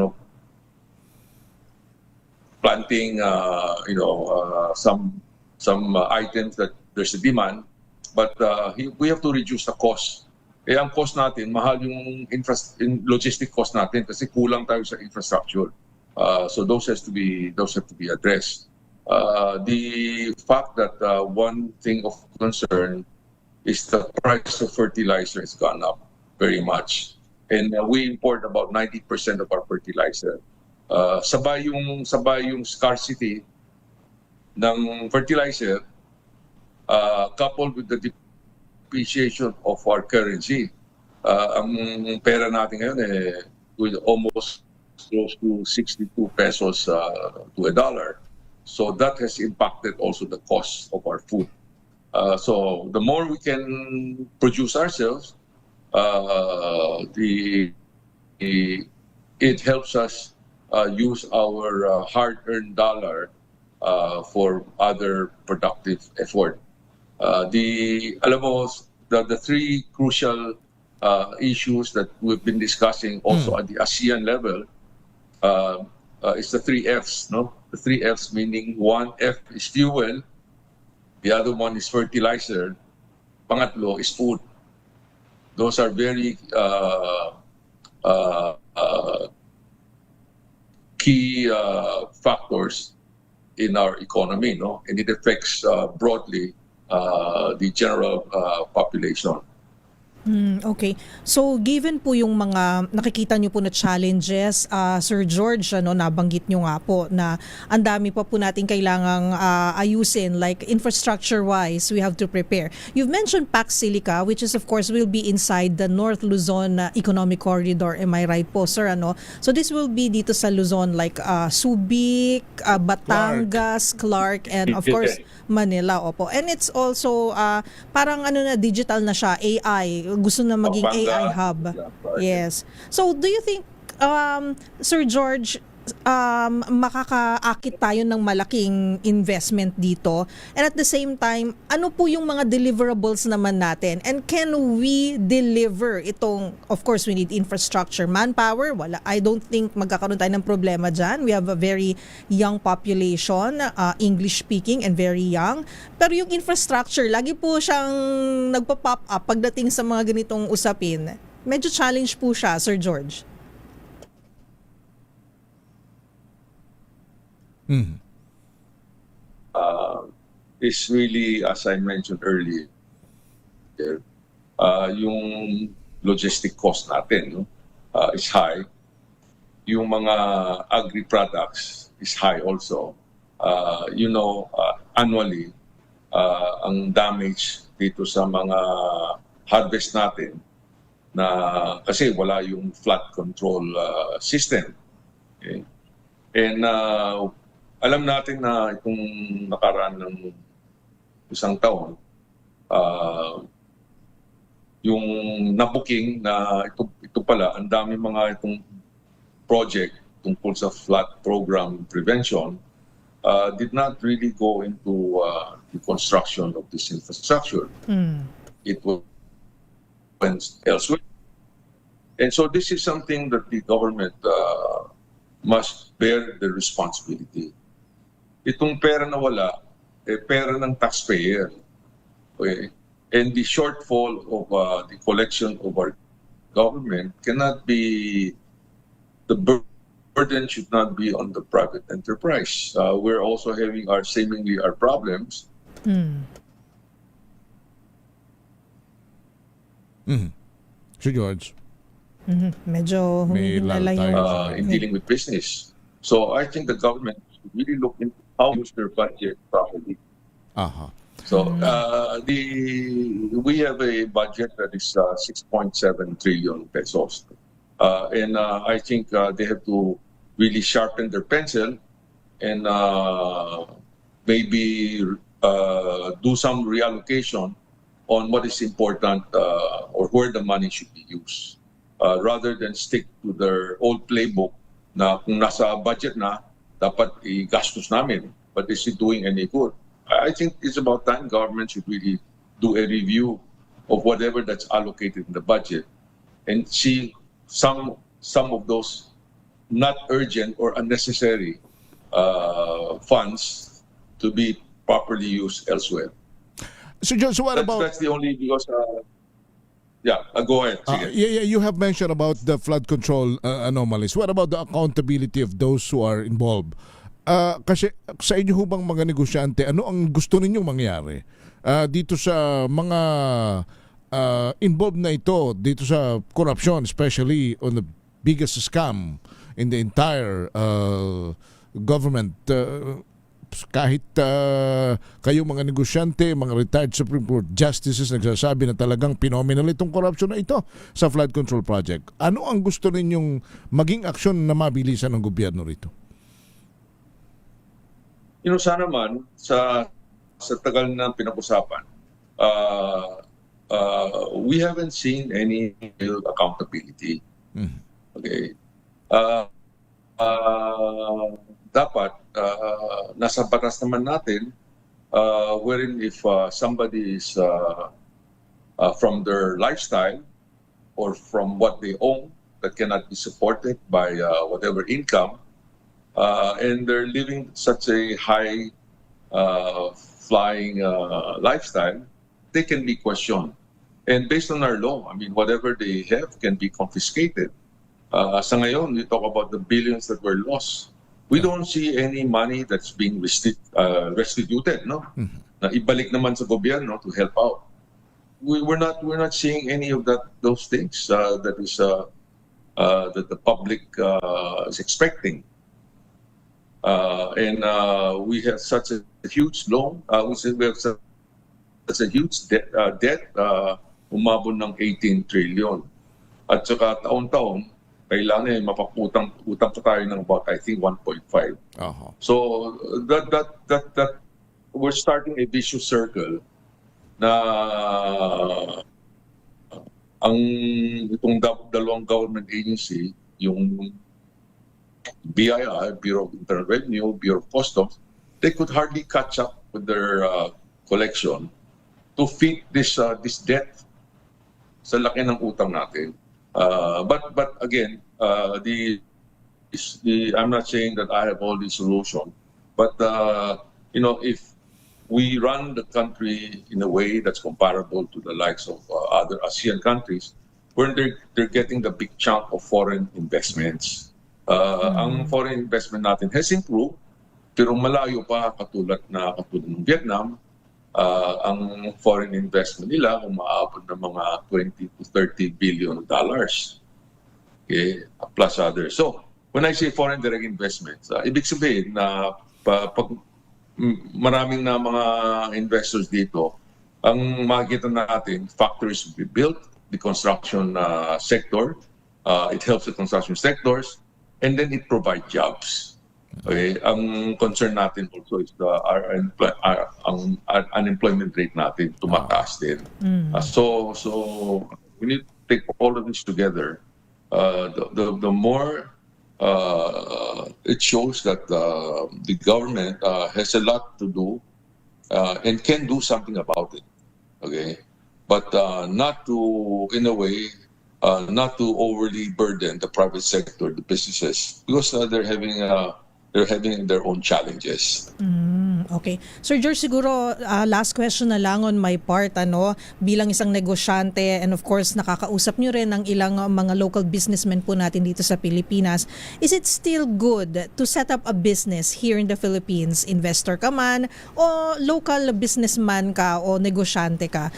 Speaker 1: planting, some items that there's a demand, but we have to reduce the cost ang cost natin, mahal yung logistic cost natin kasi kulang tayo sa infrastructure. So those have to be addressed. The fact that one thing of concern is the price of fertilizer has gone up very much. And we import about 90% of our fertilizer. Sabay yung scarcity ng fertilizer coupled with the depreciation of our currency. Ang pera natin ngayon with almost close to 62 pesos to $1. So that has impacted also the cost of our food. So the more we can produce ourselves, it helps us use our hard-earned dollar for other productive effort. The three crucial issues that we've been discussing also at the ASEAN level is the 3 Fs, no? The 3 Fs meaning one F is fuel, the other one is fertilizer, pangatlo is food. Those are very key factors in our economy, no? And it affects broadly the general population.
Speaker 11: Okay. So given po yung mga nakikita nyo po na challenges, Sir George, nabanggit nyo nga po na ang dami pa po natin kailangang ayusin, like infrastructure-wise, we have to prepare. You've mentioned Pax Silica, which is of course will be inside the North Luzon Economic Corridor. Am I right po, sir? So this will be dito sa Luzon, like Subic, Batangas, Clark, and of course Manila. Opo. And it's also parang digital na siya, AI. Gusto na maging AI hub. Yes. So do you think, Sir George, makakaakit tayo ng malaking investment dito? And at the same time, ano po yung mga deliverables naman natin? And can we deliver itong, of course, we need infrastructure, manpower. Wala, I don't think magkakaroon tayo ng problema dyan. We have a very young population, English speaking and very young. Pero yung infrastructure, lagi po siyang nagpa-pop up pagdating sa mga ganitong usapin. Medyo challenge po siya, Sir George.
Speaker 1: Is really, as I mentioned earlier, yung logistic cost natin is high. Yung mga agri-products is high also. Annually, ang damage dito sa mga harvest natin na kasi wala yung flood control system. Okay? And alam natin na itong nakaraan ng isang taon, yung nabuking na ito pala, ang dami mga itong project tungkol sa flood program prevention did not really go into the construction of this infrastructure. It went elsewhere. And so this is something that the government must bear the responsibility. Itong pera na wala, pera ng taxpayer. Okay? And the shortfall of the collection of our government cannot be, the burden should not be on the private enterprise. We're also having seemingly our problems.
Speaker 10: Sir George.
Speaker 11: Medyo
Speaker 1: in dealing with business. So I think the government should really look into how to use their budget properly. So we have a budget that is 6.7 trillion pesos. And I think they have to really sharpen their pencil and maybe do some reallocation on what is important or where the money should be used. Rather than stick to their old playbook na kung nasa budget na, dapat i-gastos namin. But is it doing any good? I think it's about time government should really do a review of whatever that's allocated in the budget and see some of those not urgent or unnecessary funds to be properly used elsewhere.
Speaker 10: So George, what about...
Speaker 1: That's the only, because go ahead. Sige.
Speaker 10: You have mentioned about the flood control anomalies. What about the accountability of those who are involved? Kasi sa inyo ho bang mga negosyante, ano ang gusto ninyong mangyari dito sa mga involved na ito, dito sa corruption, especially on the biggest scam in the entire government? Kahit kayong mga negosyante, mga retired Supreme Court justices nagsasabi na talagang phenomenal itong corruption na ito sa flood control project. Ano ang gusto ninyong maging aksyon na mabilisan ng gobyerno rito?
Speaker 1: Sana man sa tagal na pinag-usapan, we haven't seen any real accountability. Okay. Dapat nasa batas naman natin wherein if somebody is from their lifestyle or from what they own that cannot be supported by whatever income and they're living such a high flying lifestyle, they can be questioned. And based on our law, I mean, whatever they have can be confiscated. Sa ngayon, we talk about the billions that were lost. We don't see any money that's being restituted, no? Na ibalik naman sa gobyerno to help out. We're not seeing any of those things that the public is expecting. And we have such a huge loan. We have such a huge debt, umabot ng 18 trillion. At saka taon-taon, kailangan mapaputang pa tayo ng about, I think, 1.5. So that we're starting a vicious circle na itong dalawang government agency, yung BIR, Bureau of Internal Revenue, Bureau of Customs, they could hardly catch up with their collection to feed this debt sa laki ng utang natin. But again, I'm not saying that I have all the solution, but if we run the country in a way that's comparable to the likes of other ASEAN countries, where they're getting the big chunk of foreign investments. Ang foreign investment natin has improved, pero malayo pa katulad ng Vietnam. Ang foreign investment nila umaabot ng mga $20 to $30 billion. Okay, plus others. So, when I say foreign direct investments, ibig sabihin na pag maraming na mga investors dito, ang makikita natin, factories will be built, the construction sector, it helps the construction sectors, and then it provides jobs. Okay, ang concern natin also is our unemployment rate natin tumataas din. So we need to take all of this together. The more it shows that the government has a lot to do and can do something about it. Okay, but not to, in a way, not to overly burden the private sector, the businesses, because they're having their own challenges.
Speaker 11: Okay. Sir George, siguro last question na lang on my part, bilang isang negosyante, and of course nakakausap nyo rin ng ilang mga local businessmen po natin dito sa Pilipinas. Is it still good to set up a business here in the Philippines? Investor ka man o local businessman ka o negosyante ka?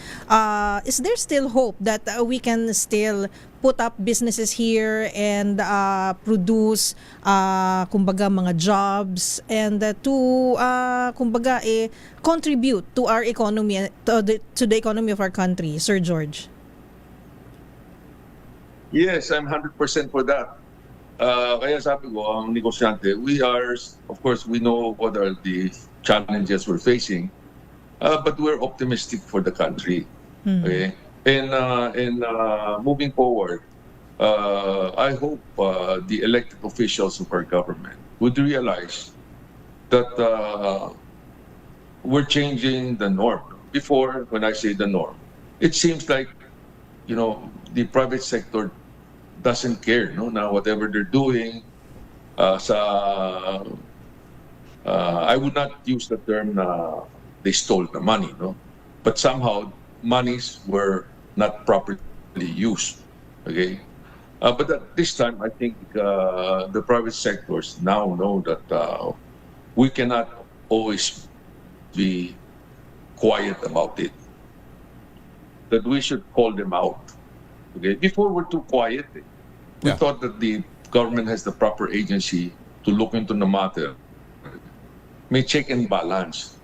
Speaker 11: Is there still hope that we can still put up businesses here and produce kumbaga mga jobs and to kumbaga contribute to our economy, to the economy of our country, Sir George?
Speaker 1: Yes, I'm 100% for that. Kaya sabi ko, ang negosyante, of course, we know what are the challenges we're facing, but we're optimistic for the country. Okay? And moving forward, I hope the elected officials of our government would realize that we're changing the norm. Before, when I say the norm, it seems like, the private sector doesn't care, now whatever they're doing. I would not use the term they stole the money, but somehow monies were not properly used. Okay, but at this time, I think the private sectors now know that we cannot always be quiet about it. That we should call them out. Okay, before we're too quiet, we thought that the government has the proper agency to look into the matter, may check and balance.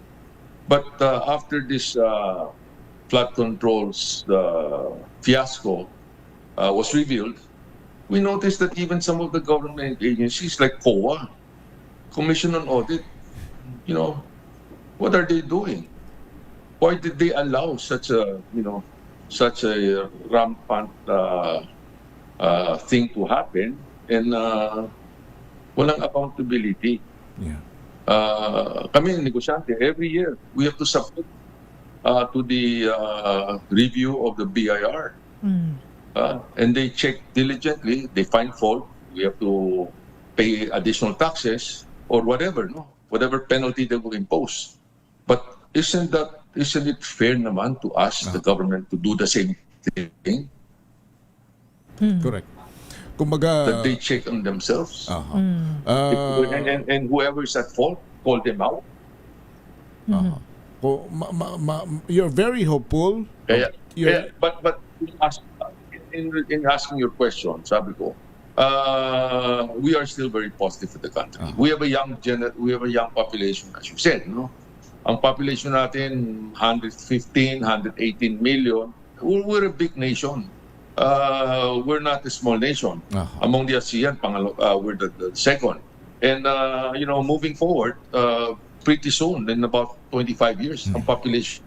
Speaker 1: But after this flood controls fiasco was revealed, we noticed that even some of the government agencies like COA, Commission on Audit, you know, what are they doing? Why did they allow such a rampant thing to happen and walang accountability? Kami negosyante, every year we have to submit to the review of the BIR. And they check diligently, they find fault, we have to pay additional taxes or whatever, whatever penalty they will impose. But isn't it fair naman to ask the government to do the same thing?
Speaker 10: Correct. Kumbaga,
Speaker 1: that they check on themselves. And whoever is at fault, call them out.
Speaker 10: You're very hopeful.
Speaker 1: But in asking your question, sabi ko, we are still very positive for the country. We have a young population, as you said, no? Ang population natin 115, 118 million. We're a big nation. We're not a small nation. Among the ASEAN, we're the second. And moving forward, pretty soon, in about 25 years, ang population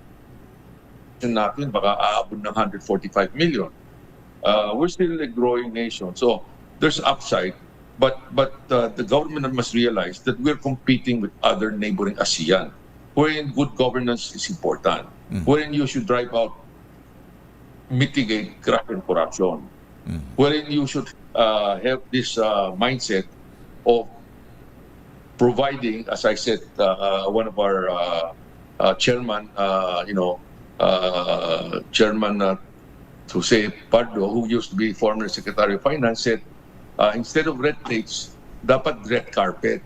Speaker 1: natin baka aabot ng 145 million. We're still a growing nation, so there's upside. But the government must realize that we're competing with other neighboring ASEAN, wherein good governance is important, wherein you should drive out, mitigate graft and corruption, wherein you should have this mindset of providing, as I said, one of our chairman, Chairman Jose Pardo, who used to be former Secretary of Finance, said, instead of red tapes, dapat red carpet.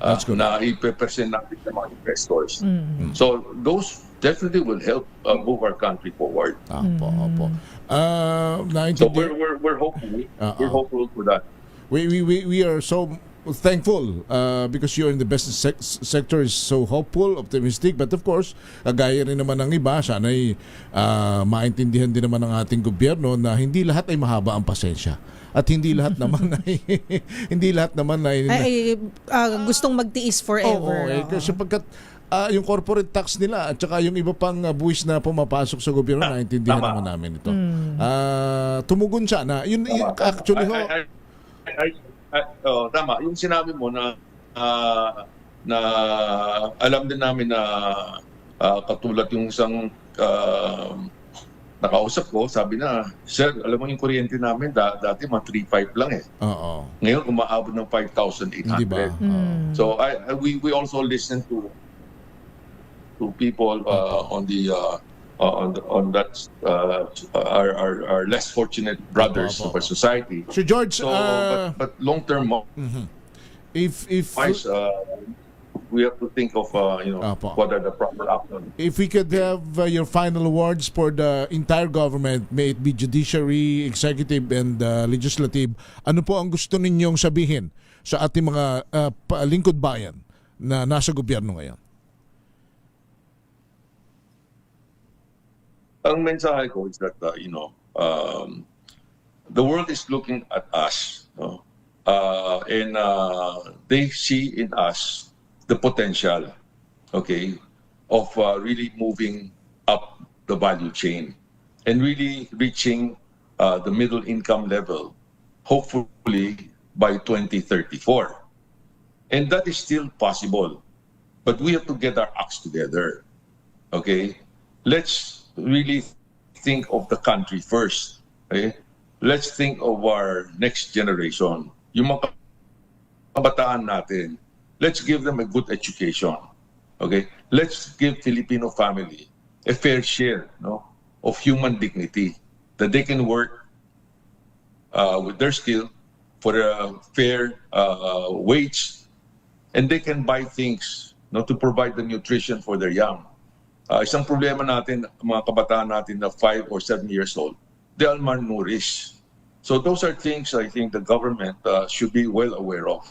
Speaker 10: That's good.
Speaker 1: Na ipe-present natin sa mga investors. So those definitely will help move our country forward. So we're hopeful. We're hopeful for that.
Speaker 10: We are so thankful because you're in the business sector is so hopeful, optimistic, but of course, gaya rin naman ng iba, sana'y maintindihan din naman ng ating gobyerno na hindi lahat ay mahaba ang pasensya. At hindi lahat naman ay
Speaker 11: gustong magtiis forever.
Speaker 10: Kasi pagkat yung corporate tax nila at saka yung iba pang buwis na pumapasok sa gobyerno, naintindihan naman namin ito. Tumugon siya na yun actually
Speaker 1: tama. Yung sinabi mo na alam din namin na katulad yung isang nakausap ko, sabi na, sir, alam mo yung kuryente namin, dati mga 3.5 lang eh. Ngayon, umaabot ng 5,800. Diba? So, we also listen to people on that our less fortunate brothers of our society.
Speaker 10: So George,
Speaker 1: but long term,
Speaker 10: if
Speaker 1: we have to think of what are the proper actions.
Speaker 10: If we could have your final words for the entire government, may it be judiciary, executive, and legislative, ano po ang gusto ninyong sabihin sa ating mga lingkod bayan na nasa gobyerno ngayon?
Speaker 1: Ang mensahe ko is that the world is looking at us, and they see in us the potential, of really moving up the value chain and really reaching the middle income level, hopefully by 2034. And that is still possible, but we have to get our acts together. Let's really think of the country first. Let's think of our next generation. Yung mga kabataan natin, let's give them a good education. Let's give Filipino family a fair share of human dignity. that they can work with their skill for a fair wage, and they can buy things to provide the nutrition for their young. Isang problema natin, mga kabataan natin na 5 or 7 years old, they are malnourished. So those are things I think the government should be well aware of.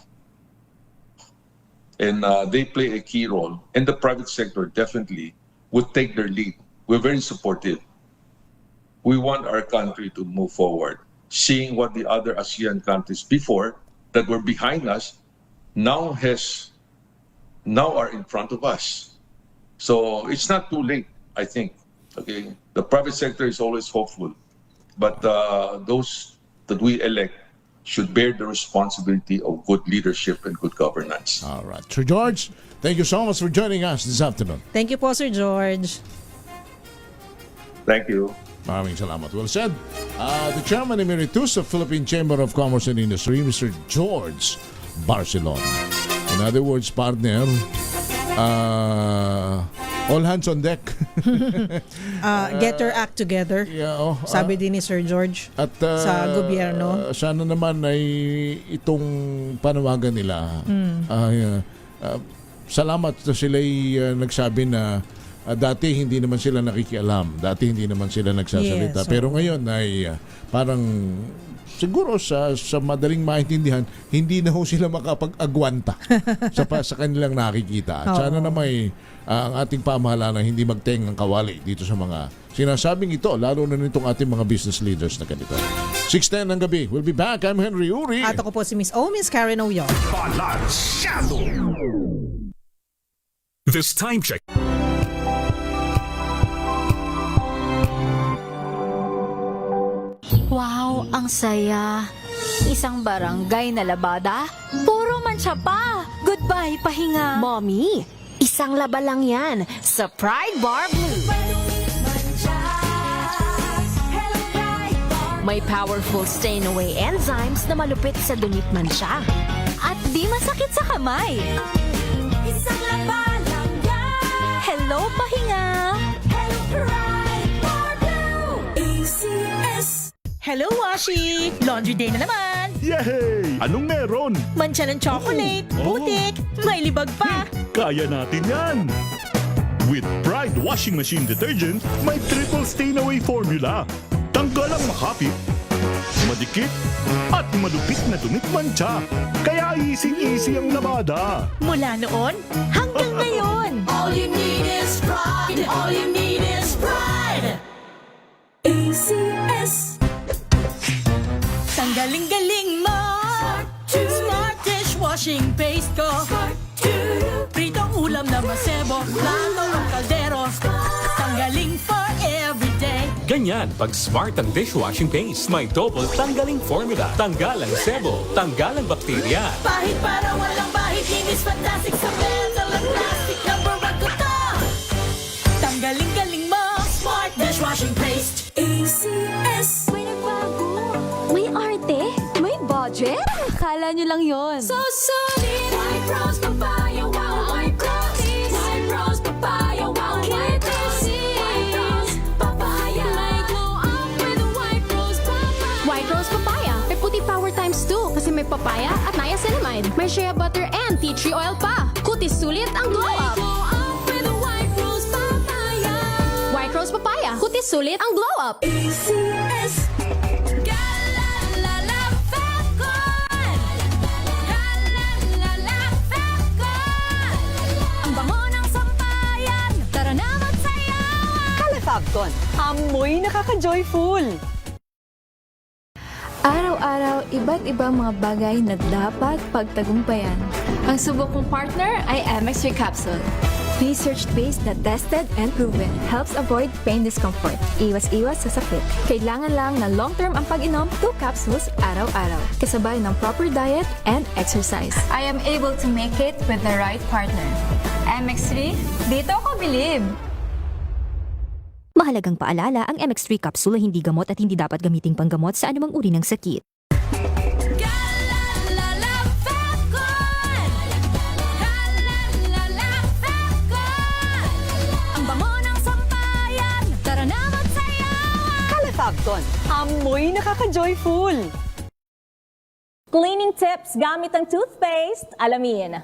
Speaker 1: And they play a key role. And the private sector definitely would take their lead. We're very supportive. We want our country to move forward, seeing what the other ASEAN countries before that were behind us now are in front of us. So it's not too late, I think. Okay, the private sector is always hopeful, but those that we elect should bear the responsibility of good leadership and good governance.
Speaker 10: All right. Sir George, thank you so much for joining us this afternoon.
Speaker 11: Thank you po, Sir George.
Speaker 1: Thank you.
Speaker 10: Maraming salamat. Well said. The Chairman Emeritus of Philippine Chamber of Commerce and Industry, Mr. George Barcelon. In other words, partner, all hands on deck.
Speaker 11: Get your act together.
Speaker 10: Yeah,
Speaker 11: sabi din ni Sir George
Speaker 10: at
Speaker 11: sa gobyerno.
Speaker 10: Sana naman ay itong panawagan nila. Salamat na sila'y nagsabi na dati hindi naman sila nakikialam. Dati hindi naman sila nagsasalita.
Speaker 11: Yes,
Speaker 10: pero ngayon ay parang siguro sa madaling maintindihan, hindi na ho sila makapag-agwanta sa kanilang nakikita. At sana naman ang ating pamahalaan na hindi magteng ng kawali dito sa mga sinasabing ito, lalo na nitong ating mga business leaders na ganito. 6:10 ng gabi. We'll be back. I'm Henry Uri.
Speaker 11: At ako po si Miss Karen Oyong.
Speaker 14: Balansyado! This time check.
Speaker 2: Wow, ang saya. Isang barangay na labada, puro mancha pa. Goodbye, pahinga.
Speaker 3: Mommy, isang laba lang yan sa Pride Bar Blue. May powerful stain-away enzymes na malupit sa dunit mansya.
Speaker 2: At di masakit sa kamay. Isang laba lang yan. Hello, pahinga. Hello, Pride Bar Blue. ACS.
Speaker 9: Hello, Washi! Laundry day na naman!
Speaker 14: Yay! Anong meron?
Speaker 9: Mancha ng chocolate, putik, may libag pa!
Speaker 14: Kaya natin yan! With Pride Washing Machine Detergent, may triple stain-away formula. Tanggal ang makapit, madikit, at malupit na dunit mancha. Kaya easy-easy ang labada.
Speaker 9: Mula noon hanggang ngayon!
Speaker 2: All you need is pride. All you need is pride. ACS.
Speaker 9: Tanggaling-galing mo! Smart dishwashing paste ko! Pritong ulam na masebo, plato ng kaldero. Tanggaling for everyday.
Speaker 4: Ganyan pag smart ang dishwashing paste. May double tanggaling formula. Tanggal ang sebo, tanggal ang bakterya.
Speaker 2: Pahit para walang bahid, linis fantastic sa metal at plastic. Number 1 ko to.
Speaker 9: Tanggaling-galing mo!
Speaker 2: Smart dishwashing paste. ACS.
Speaker 5: May nagbago. May arte. May budget. Akala nyo lang yon.
Speaker 2: So solid. White Rose Papaya. Wow, White Rose. White Rose Papaya. Wow, White Rose. White Rose Papaya.
Speaker 5: May glow up with White Rose Papaya. White Rose Papaya. May puti power times 2 kasi may papaya at niacinamide. May shea butter and tea tree oil pa. Kutis sulit ang glow up.
Speaker 2: Glow up with White Rose Papaya.
Speaker 5: White Rose Papaya. Kutis sulit ang glow up.
Speaker 2: ACS.
Speaker 3: Fabcon, amoy nakaka-joyful.
Speaker 5: Araw-araw, iba't ibang mga bagay na dapat pagtagumpayan. Ang subok kong partner ay MX3 Capsule. Research-based na tested and proven. Helps avoid pain discomfort. Iwas-iwas sa sakit. Kailangan lang na long-term ang pag-inom 2 capsules araw-araw. Kasabay ng proper diet and exercise. I am able to make it with the right partner. MX3, dito ako bilib!
Speaker 15: Mahalagang paalala, ang MX3 capsule ay hindi gamot at hindi dapat gamiting panggamot sa anumang uri ng sakit.
Speaker 2: Ang bango ng sampayan, tara na magsayawan!
Speaker 3: Fabcon,
Speaker 9: Johnson. Amoy nakaka-joyful!
Speaker 17: Cleaning tips gamit ang toothpaste, alamin.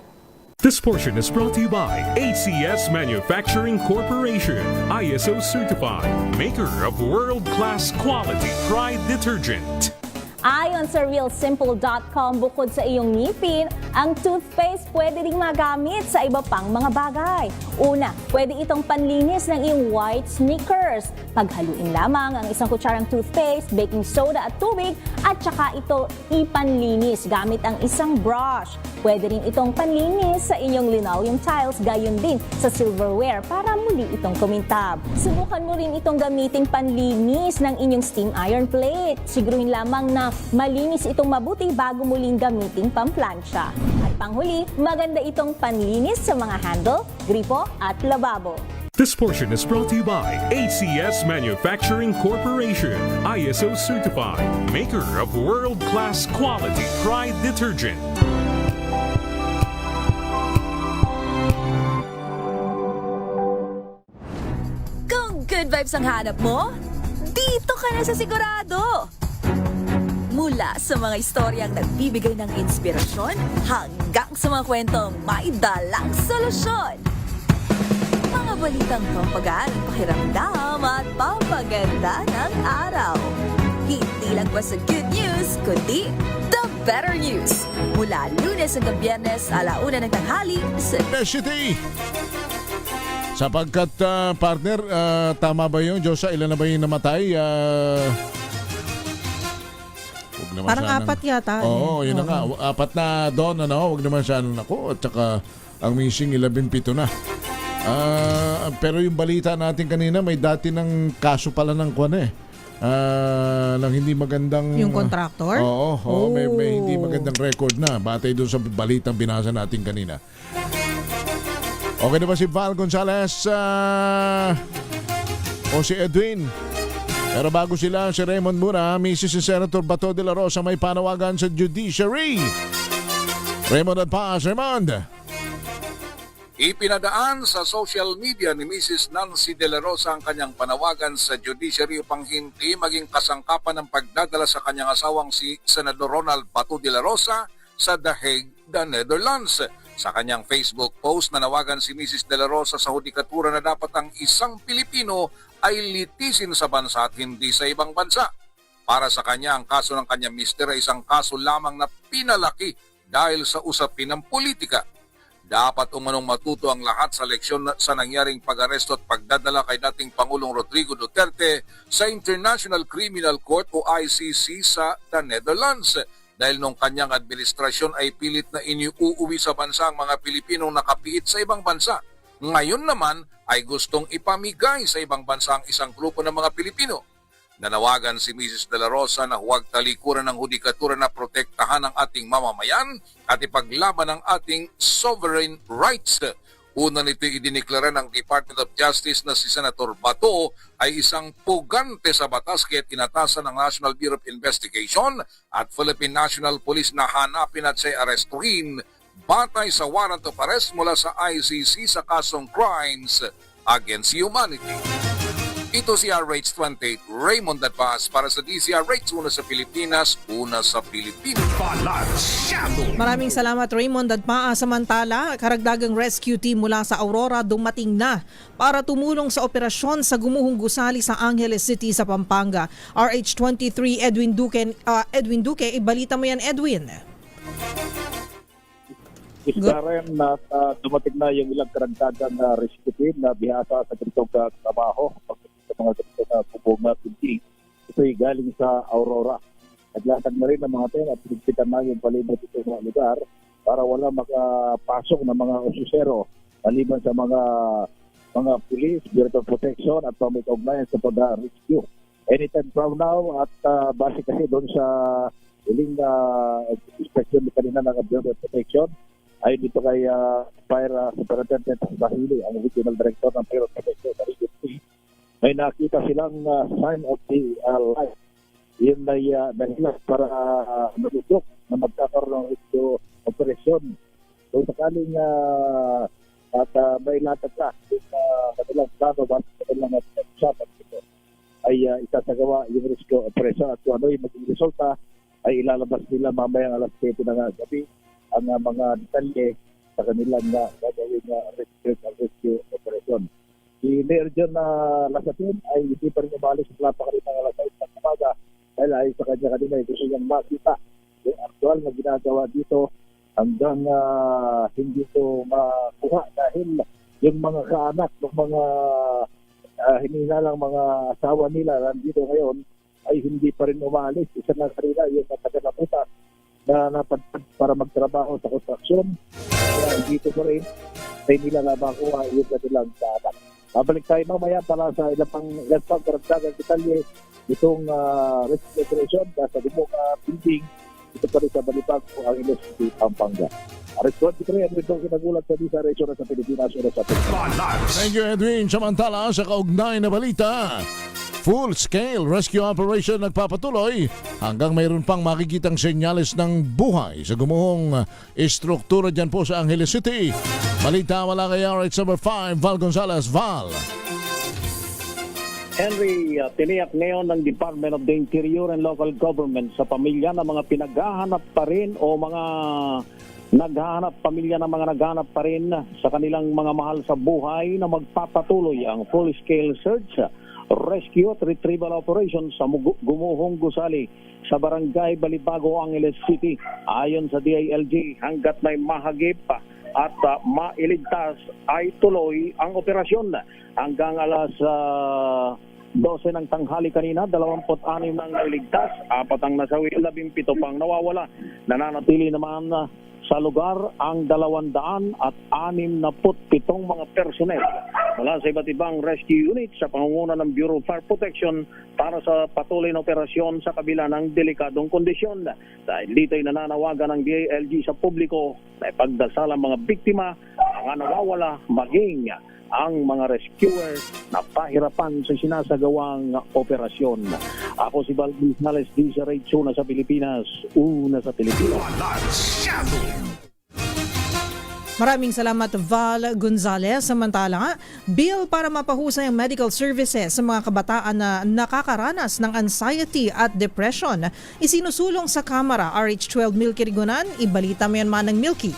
Speaker 4: This portion is brought to you by HCS Manufacturing Corporation, ISO certified, maker of world-class quality Pride detergent.
Speaker 17: Ayon sa realsimple.com, bukod sa iyong ngipin, ang toothpaste pwede ring magamit sa iba pang mga bagay. Una, pwede itong panlinis ng iyong white sneakers. Paghaluin lamang ang isang kutsarang toothpaste, baking soda at tubig at saka ito ipanlinis gamit ang isang brush. Pwede rin itong panlinis sa inyong linoleum tiles, gayon din sa silverware para muli itong kumintab. Subukan mo rin itong gamiting panlinis ng inyong steam iron plate. Siguruhin lamang na malinis itong mabuti bago muling gamiting pamplansya. At panghuli, maganda itong panlinis sa mga handle, gripo at lababo.
Speaker 4: This portion is brought to you by HCS Manufacturing Corporation, ISO certified, maker of world-class quality Pride detergent.
Speaker 9: Kung good vibes ang hanap mo, dito ka na sa Sigurado! Mula sa mga istoryang nagbibigay ng inspirasyon hanggang sa mga kwentong may dalang solusyon. Mga balitang pampagaan, pakiramdam at pampaganda ng araw. Hindi lang ba sa good news, kundi the better news. Mula Lunes hanggang Biyernes, 1:00 ng tanghali sa
Speaker 10: City. Sapagkat partner, tama ba yun? Diyosa, ilan na ba yung namatay?
Speaker 11: Parang apat yata.
Speaker 10: Oo, yun na nga. Apat na doon, huwag naman siya ako. At saka ang missing 17 na. Pero yung balita natin kanina, may dati ng kaso pala ng ng hindi magandang...
Speaker 11: Yung contractor?
Speaker 10: Oo, may hindi magandang record na. Batay doon sa balitang binasa natin kanina. Okay na ba si Val Gonzalez o si Edwin? Pero bago sila, si Raymond muna, Mrs. Senator Bato de la Rosa may panawagan sa judiciary. Raymond at Paz, Raymond.
Speaker 19: Ipinadaan sa social media ni Mrs. Nancy de la Rosa ang kanyang panawagan sa judiciary upang hindi maging kasangkapan ng pagdadala sa kanyang asawang si Senador Ronald Bato de la Rosa sa The Hague, the Netherlands. Sa kanyang Facebook post, nanawagan si Mrs. de la Rosa sa hudikatura na dapat ang isang Pilipino ay litisin sa bansa at hindi sa ibang bansa. Para sa kanya, ang kaso ng kanyang mister ay isang kaso lamang na pinalaki dahil sa usapin ng politika. Dapat umanong matuto ang lahat sa leksyon sa nangyaring pag-aresto at pagdadala kay dating Pangulong Rodrigo Duterte sa International Criminal Court o ICC sa the Netherlands. Dahil nung kanyang administrasyon ay pilit na iniuuwi sa bansa ang mga Pilipinong nakapiit sa ibang bansa. Ngayon naman ay gustong ipamigay sa ibang bansa ang isang grupo ng mga Pilipino. Nanawagan si Mrs. de la Rosa na huwag talikuran ng hudikatura na protektahan ang ating mamamayan at ipaglaban ang ating sovereign rights. Una nito idineklara ng Department of Justice na si Senator Bato ay isang pugante sa batas kaya't inatasan ng National Bureau of Investigation at Philippine National Police na hanapin at siya arestuhin batay sa warrant of arrest mula sa ICC sa kasong crimes against humanity. Ito si RH28 Raymond Advaz para sa DCRH, una sa Pilipinas, una sa Pilipinas.
Speaker 11: Maraming salamat Raymond at samantala, karagdagang rescue team mula sa Aurora dumating na para tumulong sa operasyon sa gumuhong gusali sa Angeles City sa Pampanga. RH23 Edwin Duque, ibalita mo yan Edwin.
Speaker 20: Istarem na dumating na yung ilang karagdagang rescue team na bihasa sa ganitong trabaho sa mga ganitong bubong na pinti. Ito'y galing sa Aurora. Naglatag na rin ang mga tayo at pinagpitan na yung palibot ito sa lugar para wala makapasok ng mga osusero maliban sa mga police, Bureau of Protection at public ugnayan sa pag-rescue. Anytime from now at base kasi doon sa huling inspection kanina ng Bureau of Protection ay dito kay Fire Superintendent Bahili, ang Regional Director ng Bureau of Protection sa Region 3. May nakita silang sign of the light. Yun ay dahilan para matutok na magkakaroon ng ito operasyon. So sakaling at may latag ka yung kanilang plano at kanilang usapan dito ay isasagawa yung rescue operation at kung ano yung maging resulta ay ilalabas nila mamayang alas 7 ng gabi ang mga detalye sa kanilang gagawin rescue operation. Si Mayor John Lasatin ay hindi pa rin umalis sa kanina ng alas 8 ng umaga dahil ay sa kanya kanina gusto niyang makita yung aktual na ginagawa dito hanggang hindi ito makuha dahil yung mga kaanak ng mga hininalang mga asawa nila nandito ngayon ay hindi pa rin umalis. Isa na kanila yung taga-naputas na napadpad para magtrabaho sa konstruksyon. Kaya dito pa rin ay nila na makuha yung kanilang kaanak. Babalik tayo mamaya para sa ilang pang karagdagang detalye itong rescue operation sa Dimok building ito pa rin sa Balibag o ang University Pampanga. Ariston, ito rin itong kinagulat sa Disa Region sa Pilipinas o sa Pilipinas.
Speaker 10: Thank you, Edwin. Samantala sa kaugnay na balita, full-scale rescue operation nagpapatuloy hanggang mayroon pang makikitang senyales ng buhay sa gumuhong estruktura dyan po sa Angeles City. Balita wala kay RH number 5, Val Gonzalez. Val.
Speaker 8: Henry, tiniyak ngayon ng Department of the Interior and Local Government sa pamilya na mga pinaghahanap pa rin o mga pamilya na mga naghahanap pa rin sa kanilang mga mahal sa buhay na magpapatuloy ang full-scale search, rescue at retrieval operation sa gumuhong gusali sa Barangay Balibago, Angeles City. Ayon sa DILG, hanggat may mahagip at mailigtas ay tuloy ang operasyon hanggang alas 12 ng tanghali kanina, 26 nang nailigtas, 4 ang nasawi, 17 pang nawawala. Nananatili naman sa lugar ang 267 mga personnel mula sa iba't ibang rescue unit sa pangunguna ng Bureau of Fire Protection para sa patuloy na operasyon sa kabila ng delikadong kondisyon. Dahil dito ay nananawagan ng DILG sa publiko na ipagdasal ang mga biktima, mga nawawala, maging ang mga rescuer na pahirapan sa sinasagawang operasyon. Ako si Val Gonzalez, Disa Radio, una sa Pilipinas, una sa Pilipinas.
Speaker 11: Maraming salamat, Val Gonzalez. Samantala, bill para mapahusay ang medical services sa mga kabataan na nakakaranas ng anxiety at depression isinusulong sa Kamara. RH12 Milky Rigunan, ibalita mo yan man ng Milky.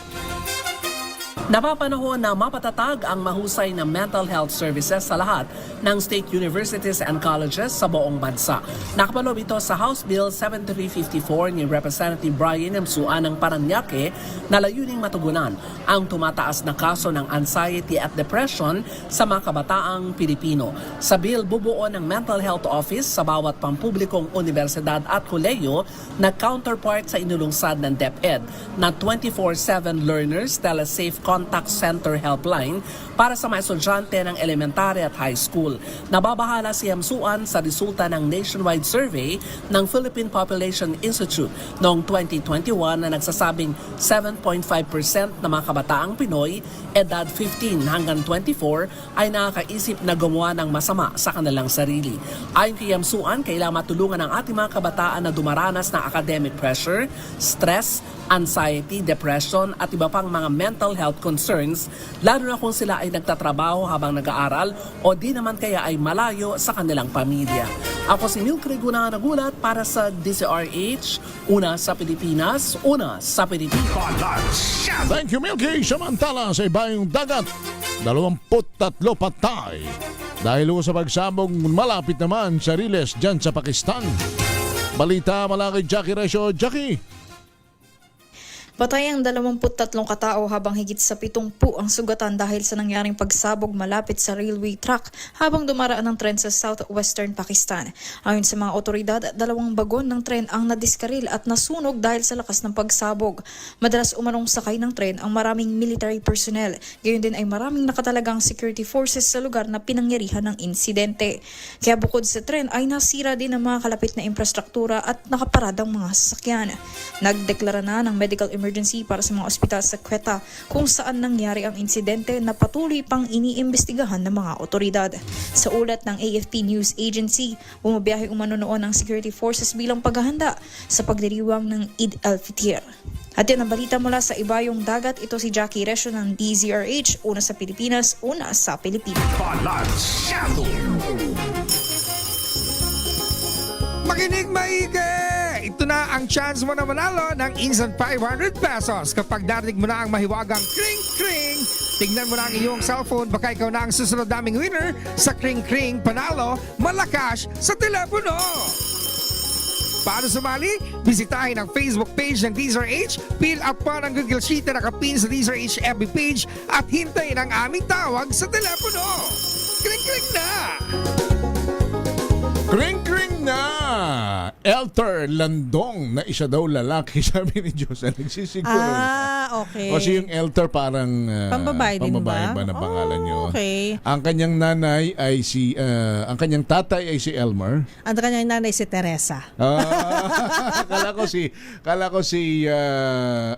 Speaker 21: Napapanahon na mapatatag ang mahusay na mental health services sa lahat ng state universities and colleges sa buong bansa. Nakapalob ito sa House Bill 7354 ni Representative Brian Emsuan ng Paranaque na layuning matugunan ang tumataas na kaso ng anxiety at depression sa mga kabataang Pilipino. Sa bill, bubuo ng mental health office sa bawat pampublikong universidad at kolehiyo na counterpart sa inulungsad ng DepEd na 24/7 learners telesafe contact center helpline para sa mga estudyante ng elementary at high school. Nababahala si Emsuan sa resulta ng nationwide survey ng Philippine Population Institute noong 2021 na nagsasabing 7.5% ng mga kabataang Pinoy, edad 15 hanggang 24, ay nakakaisip na gumawa ng masama sa kanilang sarili. Ayon kay Emsuan, kailangan matulungan ang ating mga kabataan na dumaranas ng academic pressure, stress, anxiety, depression at iba pang mga mental health concerns, lalo na kung sila ay nagtatrabaho habang nag-aaral o di naman kaya ay malayo sa kanilang pamilya. Ako si Milky Rigunan, nagulat para sa DZRH, una sa Pilipinas, una sa Pilipinas.
Speaker 10: Thank you, Milky. Samantala sa ibayong dagat, 23 patay dahil sa pagsabog malapit naman sa Riles dyan sa Pakistan. Balita mula kay Jackie Resio. Jackie.
Speaker 22: Patay ang 23 katao habang higit sa 70 ang sugatan dahil sa nangyaring pagsabog malapit sa railway track habang dumaraan ng tren sa southwestern Pakistan. Ayon sa mga otoridad, 2 bagon ng tren ang nadiskaril at nasunog dahil sa lakas ng pagsabog. Madalas umanong sakay ng tren ang maraming military personnel. Gayon din ay maraming nakatalagang security forces sa lugar na pinangyarihan ng insidente. Kaya bukod sa tren ay nasira din ang mga kalapit na infrastruktura at nakaparadang mga sasakyan. Nagdeklara na ng medical emergency para sa mga ospital sa Quetta kung saan nangyari ang insidente na patuloy pang iniimbestigahan ng mga otoridad. Sa ulat ng AFP News Agency, bumabiyahe umano noon ang security forces bilang paghahanda sa pagdiriwang ng Eid al-Fitr. At yan ang balita mula sa ibayong dagat. Ito si Jackie Resio ng DZRH, una sa Pilipinas, una sa Pilipinas.
Speaker 6: Makinig maigi! Ito na ang chance mo na manalo ng instant 500 pesos kapag narinig mo na ang mahiwagang kring-kring. Tignan mo na ang iyong cellphone, baka ikaw na ang susunod naming winner sa kring-kring panalo malakas sa telepono. Paano sumali? Bisitahin ang Facebook page ng DZRH, fill up pa ng Google Sheet na nakapin sa DZRH FB page at hintayin ang aming tawag sa telepono. Kring-kring na!
Speaker 10: Kring-kring na! Elter Landong na isa daw lalaki, sabi ni Diyos. Nagsisiguro.
Speaker 11: Okay.
Speaker 10: Kasi yung Elter parang
Speaker 11: Pambabae din
Speaker 10: pambabae ba na pangalan niyo?
Speaker 11: Okay.
Speaker 10: Ang kanyang nanay ay ang kanyang tatay ay si Elmer.
Speaker 11: Ang kanyang nanay si Teresa.
Speaker 10: Kala ko si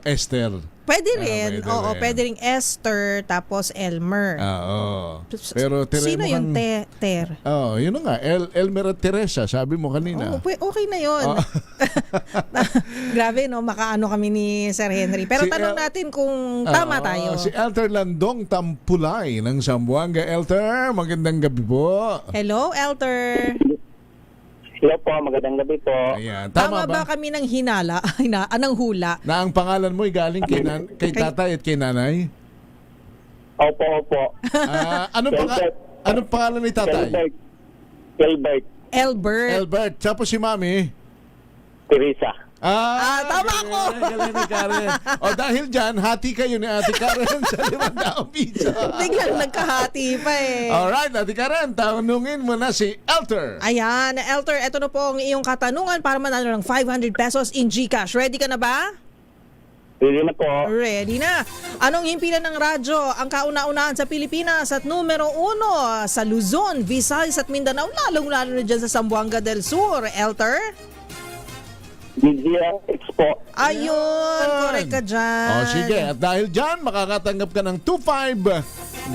Speaker 10: Esther.
Speaker 11: Pwede rin. Oo, pwede rin Esther tapos Elmer.
Speaker 10: Oo. Pero
Speaker 11: Sino yung Ter?
Speaker 10: Oh, yun nga. Elmer at Teresa, sabi mo kanina.
Speaker 11: Okay na yun. Grabe, no? Makaano kami ni Sir Henry. Pero tanong natin kung tama tayo.
Speaker 10: Si Elter Landong Tampulay ng Zamboanga. Elter, magandang gabi po.
Speaker 11: Hello, Elter.
Speaker 7: Hello po, magandang gabi po.
Speaker 10: Ayan.
Speaker 11: Tama ba kami ng hinala, ng hula?
Speaker 10: Na ang pangalan mo ay galing kay tatay at kay nanay?
Speaker 7: Opo.
Speaker 10: Anong pangalan ni tatay?
Speaker 7: Elbert.
Speaker 10: Tapos si mami?
Speaker 7: Teresa.
Speaker 11: Tama ko!
Speaker 10: Galing ni Karen. O dahil dyan, hati kayo ni Ate Karen sa 500 pizza.
Speaker 11: Biglang nagkahati pa eh.
Speaker 10: Alright, Ate Karen, tanungin mo na si Elter.
Speaker 11: Ayan, Elter, ito na po ang iyong katanungan para manalo ng 500 pesos in GCash. Ready ka na ba?
Speaker 7: Ready na po.
Speaker 11: Ready na. Anong himpilan ng radyo ang kauna-unahan sa Pilipinas at numero 1 sa Luzon, Visayas at Mindanao, lalong-lalo na dyan sa Zamboanga del Sur? Elter?
Speaker 7: DZRH po.
Speaker 11: Ayun, correct ka dyan.
Speaker 10: O sige, at dahil dyan, makakatanggap ka ng 2.5.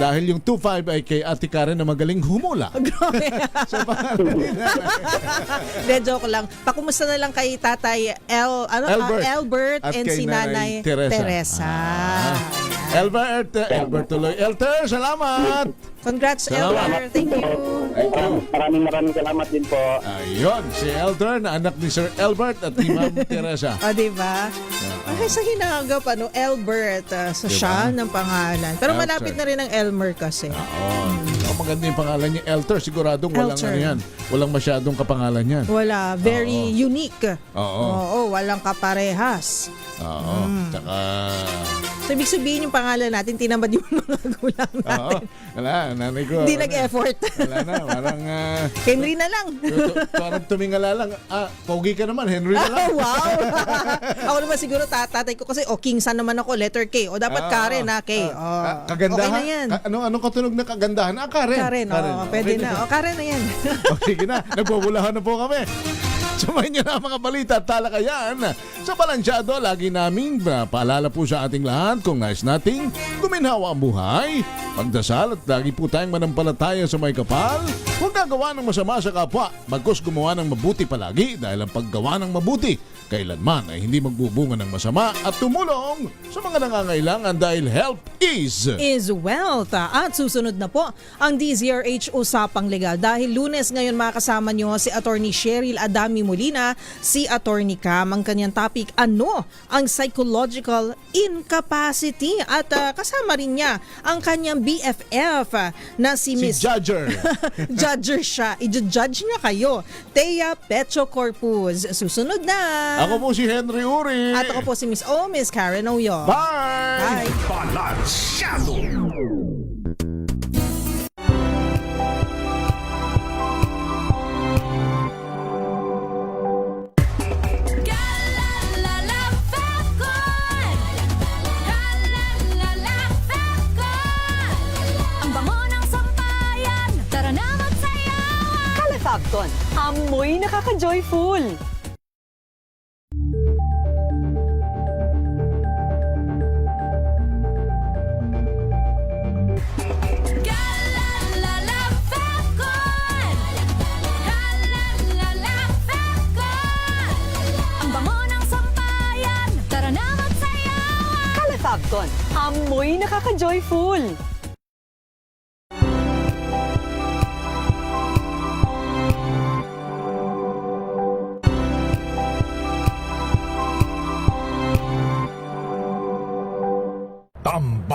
Speaker 10: Dahil yung 2.5 ay kay Ate Karen na magaling humula. Sa pangalan nila.
Speaker 11: De, joke lang. Pakumusta na lang kay Tatay Albert
Speaker 10: at
Speaker 11: and
Speaker 10: kay
Speaker 11: si Nanay
Speaker 10: Teresa. Albert tuloy. Elter, salamat!
Speaker 11: Congrats, Elter. Thank you.
Speaker 7: Maraming salamat din po.
Speaker 10: Ayun, si Elter na anak ni Sir Albert at ni Ma'am Teresa.
Speaker 11: O, diba? Ay, sa hinagap, Albert. So, siya ng pangalan. Pero
Speaker 10: Elter.
Speaker 11: malapit na rin ang Elmer kasi.
Speaker 10: Oo. Maganda yung pangalan niya. Elter, siguradong walang
Speaker 11: Elter.
Speaker 10: Yan. Walang masyadong kapangalan yan.
Speaker 11: Wala. Very unique.
Speaker 10: Oo.
Speaker 11: Walang kaparehas.
Speaker 10: Oo. Tsaka...
Speaker 11: So, ibig sabihin yung pangalan natin, tinamad yung mga gulang natin.
Speaker 10: Wala, nanay ko.
Speaker 11: Hindi nag-effort.
Speaker 10: Wala na, parang...
Speaker 11: Henry na lang.
Speaker 10: Parang tumingala lang. Pogi ka naman, Henry na lang.
Speaker 11: Wow! Ako naman siguro tatay ko kasi, King San naman ako, letter K. O dapat Karen na, K.
Speaker 10: Kagandahan?
Speaker 11: Okay na yan.
Speaker 10: Anong katunog na kagandahan? Karen.
Speaker 11: Karen, pwede na. Karen na yan.
Speaker 10: Sige na, nagbubulahan na po kami. Sumayin niyo na ang mga balita at talakayan. Sa Balansyado, lagi namin paalala po sa ating lahat kung nais nating guminhawa ang buhay. Magdasal at lagi po tayong manampalataya sa may kapal. Huwag gagawa ng masama sa kapwa. Bagkus gumawa ng mabuti palagi dahil ang paggawa ng mabuti kailanman ay hindi magbubunga ng masama at tumulong sa mga nangangailangan dahil help is
Speaker 11: wealth. At susunod na po ang DZRH Usapang Legal. Dahil Lunes ngayon makasama nyo si Attorney Cheryl Adami Molina, si Attorney Cam. Ang kanyang topic, ano ang psychological incapacity? At kasama rin niya ang kanyang BFF na si Miss...
Speaker 10: Judger.
Speaker 11: Judger siya. I-judge niya kayo. Thea Pecho Corpus. Susunod na.
Speaker 10: Ako po si Henry Uri.
Speaker 11: At ako po si Miss Karen Oyo.
Speaker 10: Bye!
Speaker 11: Bye!
Speaker 14: Balansyado!
Speaker 2: Ang bango ng sampayan, tara na magsayawan!
Speaker 18: Calefabton, amoy nakaka-joyful!
Speaker 2: Ang bango ng sampayan, tara na magsayawan!
Speaker 18: Calefabton, amoy nakaka-joyful!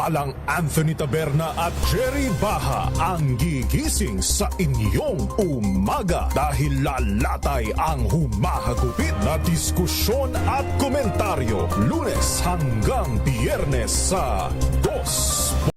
Speaker 24: Samantalang Anthony Taberna at Jerry Baha ang gigising sa inyong umaga dahil lalatay ang humahagupit na diskusyon at komentaryo Lunes hanggang Biyernes sa 2